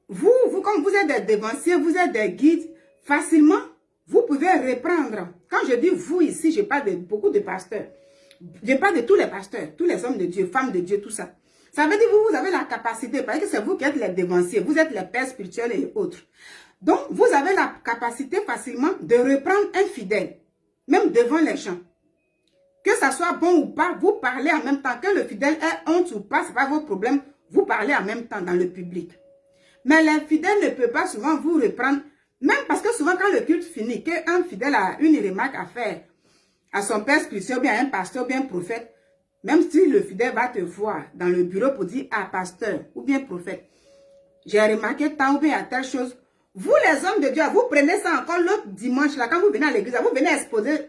vous, comme vous êtes des dévanciers, vous êtes des guides, facilement, vous pouvez reprendre. Quand je dis vous ici, je parle de beaucoup de pasteurs. Je parle de tous les pasteurs, tous les hommes de Dieu, femmes de Dieu, tout ça. Ça veut dire que vous avez la capacité, parce que c'est vous qui êtes les dévanciers, vous êtes les pères spirituels et autres. Donc, vous avez la capacité facilement de reprendre un fidèle, même devant les gens. Que ça soit bon ou pas, vous parlez en même temps. Que le fidèle ait honte ou pas, ce n'est pas vos problèmes. Vous parlez en même temps dans le public. Mais les fidèles ne peuvent pas souvent vous reprendre, même parce que souvent quand le culte finit, qu'un fidèle a une remarque à faire à son père spirituel, ou bien à un pasteur, ou bien un prophète, même si le fidèle va te voir dans le bureau pour dire, ah, pasteur, ou bien prophète, j'ai remarqué tant ou bien à telle chose. Vous, les hommes de Dieu, vous prenez ça encore l'autre dimanche, là, quand vous venez à l'église, vous venez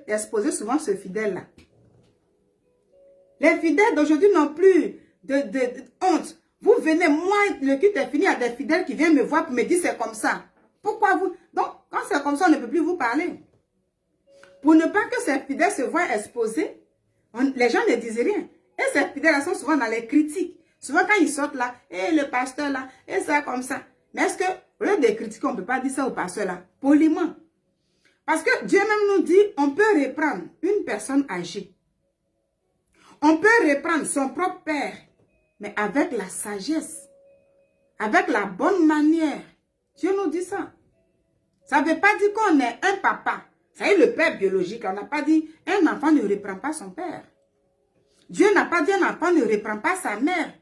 exposer souvent ce fidèle-là. Les fidèles d'aujourd'hui n'ont plus de honte. Vous venez, moi, le culte est fini, il y a des fidèles qui viennent me voir pour me dire c'est comme ça. Pourquoi vous? Donc, quand c'est comme ça, on ne peut plus vous parler. Pour ne pas que ces fidèles se voient exposés, les gens ne disent rien. Et ces fidèles sont souvent dans les critiques. Souvent, quand ils sortent là, et le pasteur là, et ça comme ça. Mais est-ce que, au lieu de critiquer, on ne peut pas dire ça au pasteur là? Poliment. Parce que Dieu même nous dit, on peut reprendre une personne âgée. On peut reprendre son propre père, mais avec la sagesse, avec la bonne manière. Dieu nous dit ça. Ça ne veut pas dire qu'on est un papa. Ça y est, le père biologique. On n'a pas dit un enfant ne reprend pas son père. Dieu n'a pas dit un enfant ne reprend pas sa mère.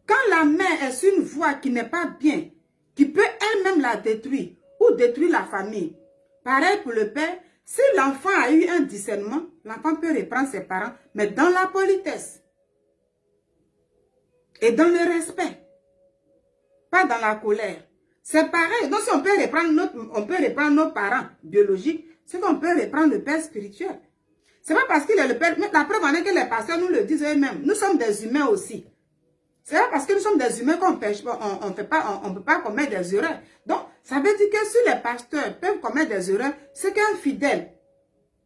Quand la mère est sur une voie qui n'est pas bien, qui peut elle-même la détruire ou détruire la famille. Pareil pour le père. Si l'enfant a eu un discernement, l'enfant peut reprendre ses parents, mais dans la politesse. Et dans le respect. Pas dans la colère. C'est pareil. Donc si on peut reprendre nos parents biologiques, c'est qu'on peut reprendre le père spirituel. C'est pas parce qu'il est le père. Mais la preuve en est que les pasteurs nous le disent eux-mêmes. Nous sommes des humains aussi. C'est pas parce que nous sommes des humains qu'on pêche, on peut pas commettre des erreurs. Donc, ça veut dire que si les pasteurs peuvent commettre des erreurs, c'est qu'un fidèle,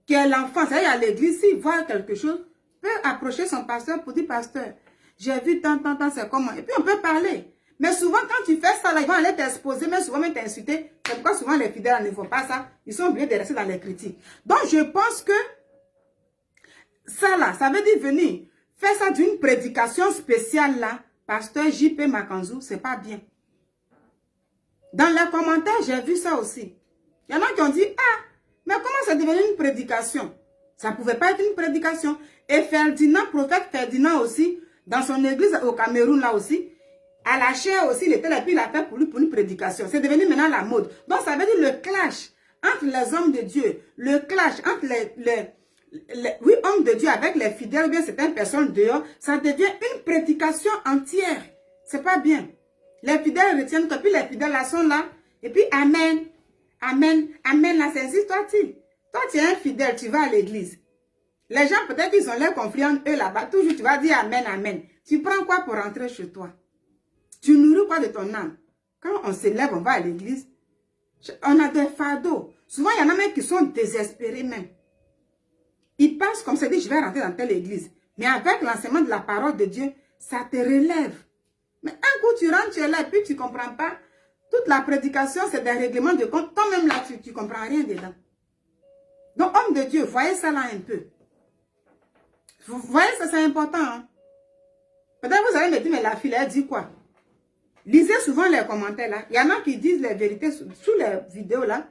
qui est l'enfant, c'est-à-dire à l'église, s'il voit quelque chose, peut approcher son pasteur pour dire, pasteur, j'ai vu tant, c'est comment. Et puis on peut parler. Mais souvent, quand tu fais ça, là, ils vont aller t'exposer, mais souvent même t'insulter. C'est pourquoi souvent les fidèles ne font pas ça. Ils sont obligés de rester dans les critiques. Donc, je pense que ça là, ça veut dire venir faire ça d'une prédication spéciale là, pasteur J.P. Makanzou, c'est pas bien. Dans les commentaires, j'ai vu ça aussi. Il y en a qui ont dit, ah, mais comment c'est devenu une prédication? Ça ne pouvait pas être une prédication. Et Ferdinand, prophète Ferdinand aussi, dans son église au Cameroun là aussi, à la chair aussi, il était là, puis il a fait pour lui pour une prédication. C'est devenu maintenant la mode. Donc ça veut dire le clash entre les hommes de Dieu, le clash entre oui, hommes de Dieu avec les fidèles, ou bien certaines personnes dehors, ça devient une prédication entière. C'est pas bien. Les fidèles retiennent que puis les fidèles là sont là, et puis amen, amen, amen, là c'est ainsi, toi tu es un fidèle, tu vas à l'église. Les gens peut-être qu'ils ont l'air confiants eux là-bas, toujours tu vas dire amen, amen. Tu prends quoi pour rentrer chez toi? Tu nourris quoi de ton âme? Quand on s'élève, on va à l'église, on a des fardeaux. Souvent il y en a même qui sont désespérés même. Ils pensent comme ça, dit je vais rentrer dans telle église. Mais avec l'enseignement de la parole de Dieu, ça te relève. Mais un coup tu rentres, tu es là, et puis tu ne comprends pas. Toute la prédication, c'est des règlements de compte. Toi-même là, tu ne comprends rien dedans. Donc, homme de Dieu, voyez ça là un peu. Vous voyez ça, c'est important. Hein? Peut-être vous allez me dire, mais la fille, elle dit quoi? Lisez souvent les commentaires là. Il y en a qui disent les vérités sous les vidéos là.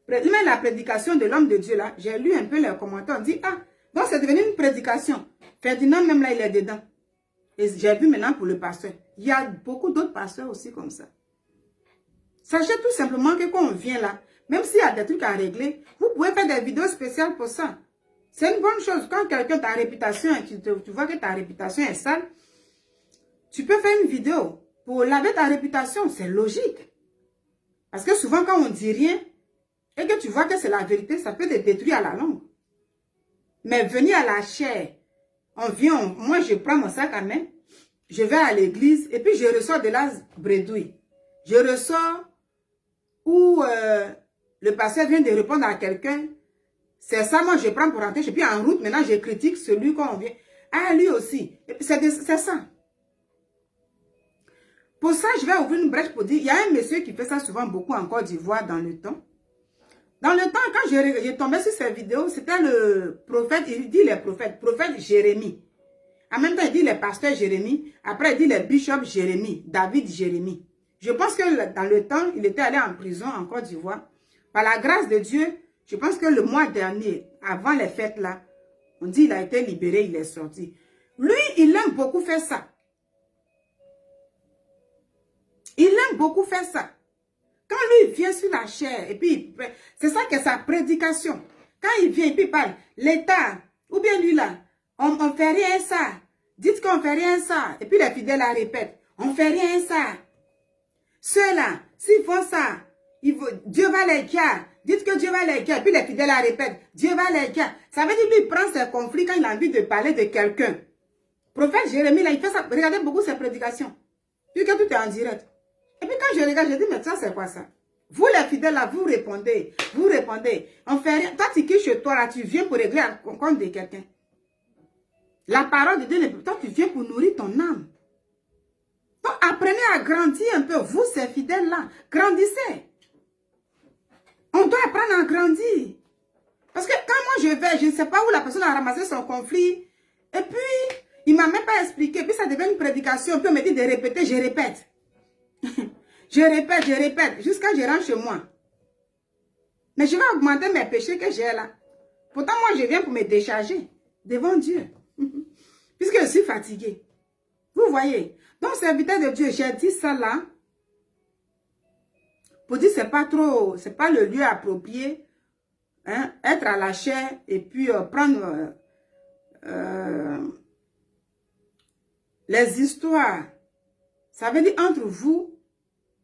Même la prédication de l'homme de Dieu là, j'ai lu un peu les commentaires. On dit, ah, donc c'est devenu une prédication. Ferdinand même là, il est dedans. Et j'ai vu maintenant pour le pasteur. Il y a beaucoup d'autres pasteurs aussi comme ça. Sachez tout simplement que quand on vient là, même s'il y a des trucs à régler, vous pouvez faire des vidéos spéciales pour ça. C'est une bonne chose. Quand quelqu'un, ta réputation, tu vois que ta réputation est sale, tu peux faire une vidéo pour laver ta réputation. C'est logique. Parce que souvent quand on dit rien, et que tu vois que c'est la vérité, ça peut te détruire à la longue. Mais venir à la chair, on vient, moi je prends mon sac à main, je vais à l'église et puis je ressors de la bredouille. Je ressors où le pasteur vient de répondre à quelqu'un. C'est ça, moi je prends pour rentrer. Je suis en route, maintenant je critique celui qu'on vient. Ah, lui aussi. C'est ça. Pour ça, je vais ouvrir une brèche pour dire, il y a un monsieur qui fait ça souvent beaucoup en Côte d'Ivoire dans le temps. Dans le temps, quand j'ai tombé sur cette vidéo, c'était le prophète, il dit les prophètes, prophète Jérémie. En même temps, il dit les pasteurs Jérémie. Après, il dit les bishops Jérémie, David Jérémie. Je pense que dans le temps, il était allé en prison en Côte d'Ivoire. Par la grâce de Dieu, je pense que le mois dernier, avant les fêtes là, on dit qu'il a été libéré, il est sorti. Lui, il aime beaucoup faire ça. Il aime beaucoup faire ça. Quand lui vient sur la chair, et puis c'est ça que sa prédication. Quand il vient et puis il parle, l'État, ou bien lui là, on fait rien ça. Dites qu'on fait rien ça. Et puis les fidèles la répètent, on fait rien ça. Ceux-là, s'ils font ça, Dieu va les guérir. Dites que Dieu va les guérir. Et puis les fidèles la répètent, Dieu va les guérir. Ça veut dire qu'il prend ses conflits quand il a envie de parler de quelqu'un. Prophète Jérémie, là, il fait ça. Regardez beaucoup ses prédications. Puis que tout est en direct. Et puis quand je regarde, je dis, mais ça, c'est quoi ça? Vous, les fidèles, là, vous répondez. Vous répondez. On fait rien. Toi, tu quittes chez toi, là, tu viens pour régler un compte de quelqu'un. La parole de Dieu, toi, tu viens pour nourrir ton âme. Donc, apprenez à grandir un peu. Vous, ces fidèles-là, grandissez. On doit apprendre à grandir. Parce que quand moi, je vais, je ne sais pas où la personne a ramassé son conflit. Et puis, il ne m'a même pas expliqué. Puis, ça devient une prédication. Puis, on me dit de répéter, je répète. Je répète, jusqu'à ce que je rentre chez moi. Mais je vais augmenter mes péchés que j'ai là. Pourtant, moi, je viens pour me décharger devant Dieu. Puisque je suis fatiguée. Vous voyez. Donc, serviteur de Dieu, j'ai dit ça là. Pour dire, c'est pas trop, c'est pas le lieu approprié. Hein, être à la chair et puis prendre les histoires. Ça veut dire entre vous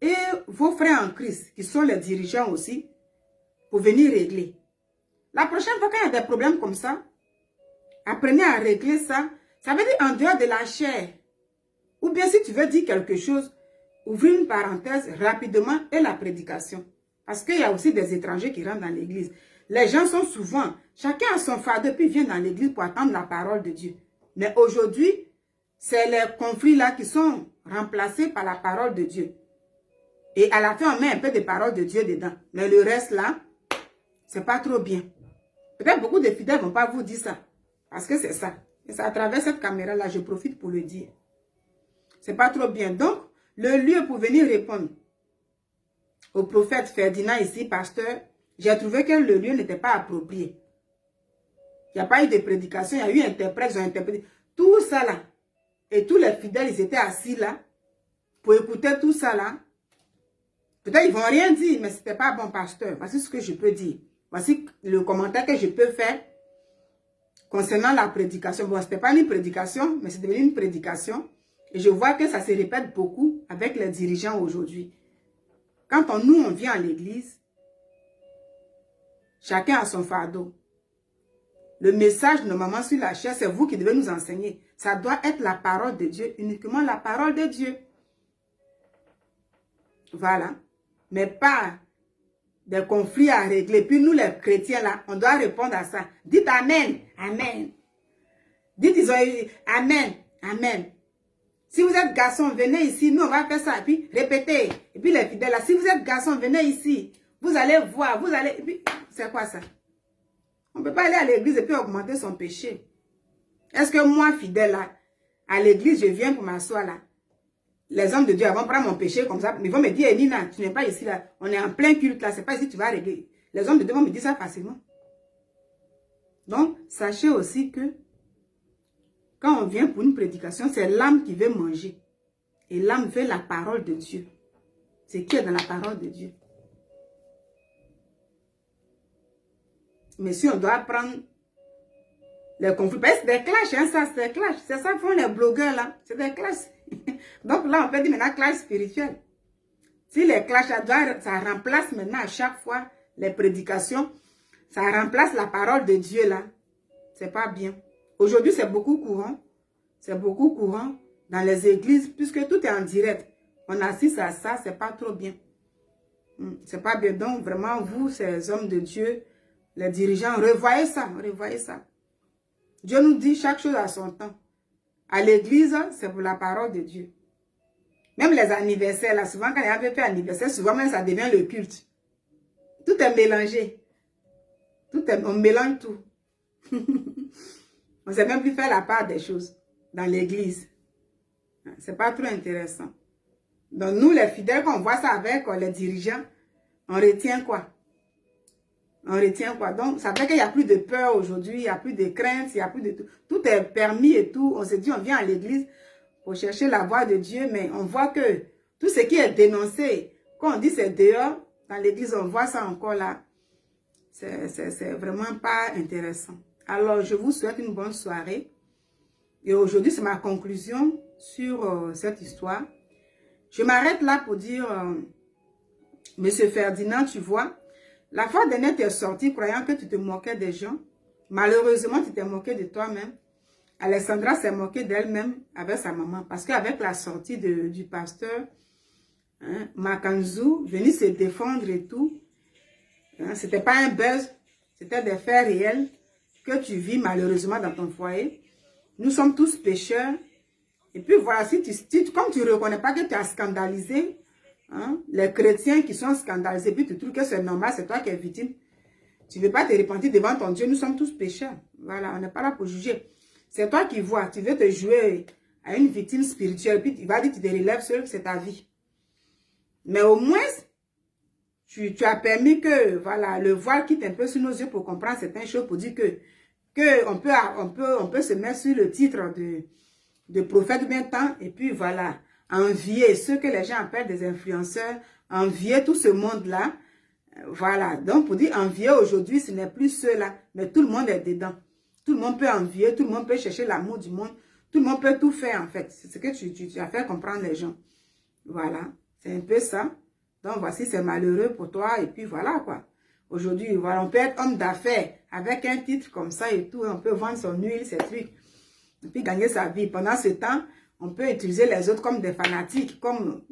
et vos frères en Christ, qui sont les dirigeants aussi, pour venir régler. La prochaine fois qu'il y a des problèmes comme ça, apprenez à régler ça. Ça veut dire en dehors de la chair. Ou bien si tu veux dire quelque chose, ouvrir une parenthèse rapidement et la prédication. Parce qu'il y a aussi des étrangers qui rentrent dans l'église. Les gens sont souvent, chacun a son fardeau, puis vient dans l'église pour attendre la parole de Dieu. Mais aujourd'hui, c'est les conflits là qui sont remplacés par la parole de Dieu. Et à la fin, on met un peu de parole de Dieu dedans. Mais le reste là, c'est pas trop bien. Peut-être beaucoup de fidèles ne vont pas vous dire ça. Parce que c'est ça. Et c'est à travers cette caméra là, je profite pour le dire. C'est pas trop bien. Donc, le lieu pour venir répondre au prophète Ferdinand ici, pasteur, j'ai trouvé que le lieu n'était pas approprié. Il n'y a pas eu de prédication, il y a eu interprètes, ils ont interprété. Tout ça là. Et tous les fidèles, ils étaient assis là pour écouter tout ça là. Peut-être ils ne vont rien dire, mais ce n'était pas bon, pasteur. Voici ce que je peux dire. Voici le commentaire que je peux faire concernant la prédication. Bon, ce n'était pas une prédication, mais c'est devenu une prédication. Et je vois que ça se répète beaucoup avec les dirigeants aujourd'hui. Quand on vient à l'église, chacun a son fardeau. Le message, normalement, sur la chair, c'est vous qui devez nous enseigner. Ça doit être la parole de Dieu, uniquement la parole de Dieu. Voilà. Mais pas des conflits à régler. Puis nous, les chrétiens, là, on doit répondre à ça. Dites Amen. Amen. Dites, ils ont eu Amen. Amen. Si vous êtes garçon, venez ici. Nous, on va faire ça. Et puis, répétez. Et puis, les fidèles, là, si vous êtes garçon, venez ici. Vous allez voir. Vous allez... Et puis, c'est quoi ça? On ne peut pas aller à l'église et puis augmenter son péché. Est-ce que moi, fidèle, là, à l'église, je viens pour m'asseoir là? les hommes de Dieu vont prendre mon péché comme ça. Ils vont me dire, Nina, tu n'es pas ici là. On est en plein culte là. C'est pas ici que tu vas régler. Les hommes de Dieu vont me dire ça facilement. Donc, sachez aussi que quand on vient pour une prédication, c'est l'âme qui veut manger. Et l'âme veut la parole de Dieu. C'est qui est dans la parole de Dieu. Mais si on doit prendre les conflits, c'est des clashs, hein, ça, c'est des clashs. C'est ça que font les blogueurs là. C'est des clashs. Donc là, on peut dire maintenant clash spirituel. Si les clashs, ça remplace maintenant à chaque fois les prédications, ça remplace la parole de Dieu là. C'est pas bien. Aujourd'hui, c'est beaucoup courant. C'est beaucoup courant dans les églises, puisque tout est en direct. On assiste à ça, c'est pas trop bien. C'est pas bien. Donc, vraiment, vous, ces hommes de Dieu, les dirigeants, revoyez ça, revoyez ça. Dieu nous dit chaque chose à son temps. À l'église, c'est pour la parole de Dieu. Même les anniversaires, là, souvent quand il y a fait anniversaire, souvent même ça devient le culte. Tout est mélangé. On mélange tout. On ne sait même plus faire la part des choses dans l'église. C'est pas trop intéressant. Donc nous, les fidèles, quand on voit ça avec les dirigeants, on retient quoi? On retient quoi? Donc, ça fait qu'il n'y a plus de peur aujourd'hui, il n'y a plus de crainte, il n'y a plus de tout. Tout est permis et tout. On se dit, on vient à l'église pour chercher la voix de Dieu, mais on voit que tout ce qui est dénoncé, quand on dit c'est dehors, dans l'église, on voit ça encore là. C'est vraiment pas intéressant. Alors, je vous souhaite une bonne soirée. Et aujourd'hui, c'est ma conclusion sur cette histoire. Je m'arrête là pour dire, Monsieur Ferdinand, tu vois, la fois dernière, tu es sorti croyant que tu te moquais des gens. Malheureusement, tu t'es moqué de toi-même. Alessandra s'est moquée d'elle-même avec sa maman. Parce qu'avec la sortie du pasteur, hein, Makanzou, venu se défendre et tout, hein, c'était pas un buzz, c'était des faits réels que tu vis malheureusement dans ton foyer. Nous sommes tous pécheurs. Et puis voilà, comme tu ne reconnais pas que tu as scandalisé, hein, les chrétiens qui sont scandalisés, puis tu trouves que c'est normal, c'est toi qui es victime. Tu ne veux pas te repentir devant ton Dieu, nous sommes tous pécheurs. Voilà, on n'est pas là pour juger. C'est toi qui vois, tu veux te jouer à une victime spirituelle, puis il va dire que tu te relèves seul, c'est ta vie. Mais au moins, tu as permis que, voilà, le voile quitte un peu sur nos yeux pour comprendre certaines choses, pour dire que on peut se mettre sur le titre de prophète bien temps, et puis voilà, envier ceux que les gens appellent des influenceurs, envier tout ce monde-là. Voilà, donc pour dire envier aujourd'hui, ce n'est plus ceux-là, mais tout le monde est dedans. Tout le monde peut envier, tout le monde peut chercher l'amour du monde, tout le monde peut tout faire en fait. C'est ce que tu as fait comprendre les gens. Voilà, c'est un peu ça. Donc voici, c'est malheureux pour toi, et puis voilà quoi. Aujourd'hui, voilà, on peut être homme d'affaires avec un titre comme ça et tout, on peut vendre son huile, ses trucs, et puis gagner sa vie. Pendant ce temps, on peut utiliser les autres comme des fanatiques, comme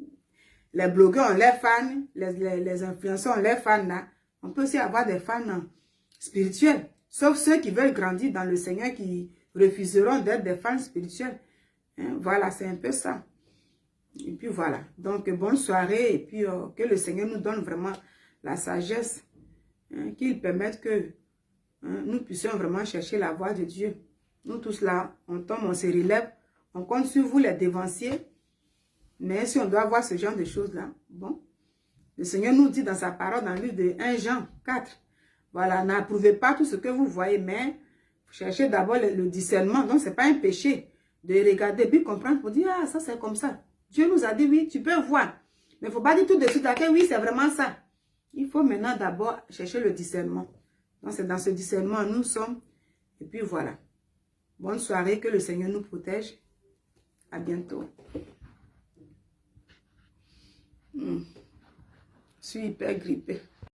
les blogueurs ont leurs fans, les influenceurs ont leurs fans là. On peut aussi avoir des fans spirituels, sauf ceux qui veulent grandir dans le Seigneur, qui refuseront d'être des fans spirituels. Hein? Voilà, c'est un peu ça. Et puis voilà, donc bonne soirée, et puis que le Seigneur nous donne vraiment la sagesse, hein, qu'il permette que nous puissions vraiment chercher la voie de Dieu. Nous tous là, on tombe, on se relève, on compte sur vous les dévanciers, mais si on doit voir ce genre de choses-là, bon, le Seigneur nous dit dans sa parole, dans le livre de 1 Jean 4, voilà, n'approuvez pas tout ce que vous voyez, mais cherchez d'abord le discernement. Donc, ce n'est pas un péché de regarder, puis comprendre pour dire, ah, ça c'est comme ça. Dieu nous a dit, oui, tu peux voir. Mais il ne faut pas dire tout de suite, que oui, c'est vraiment ça. Il faut maintenant d'abord chercher le discernement. Donc, c'est dans ce discernement nous sommes. Et puis voilà. Bonne soirée, que le Seigneur nous protège. À bientôt. Je suis hyper grippée.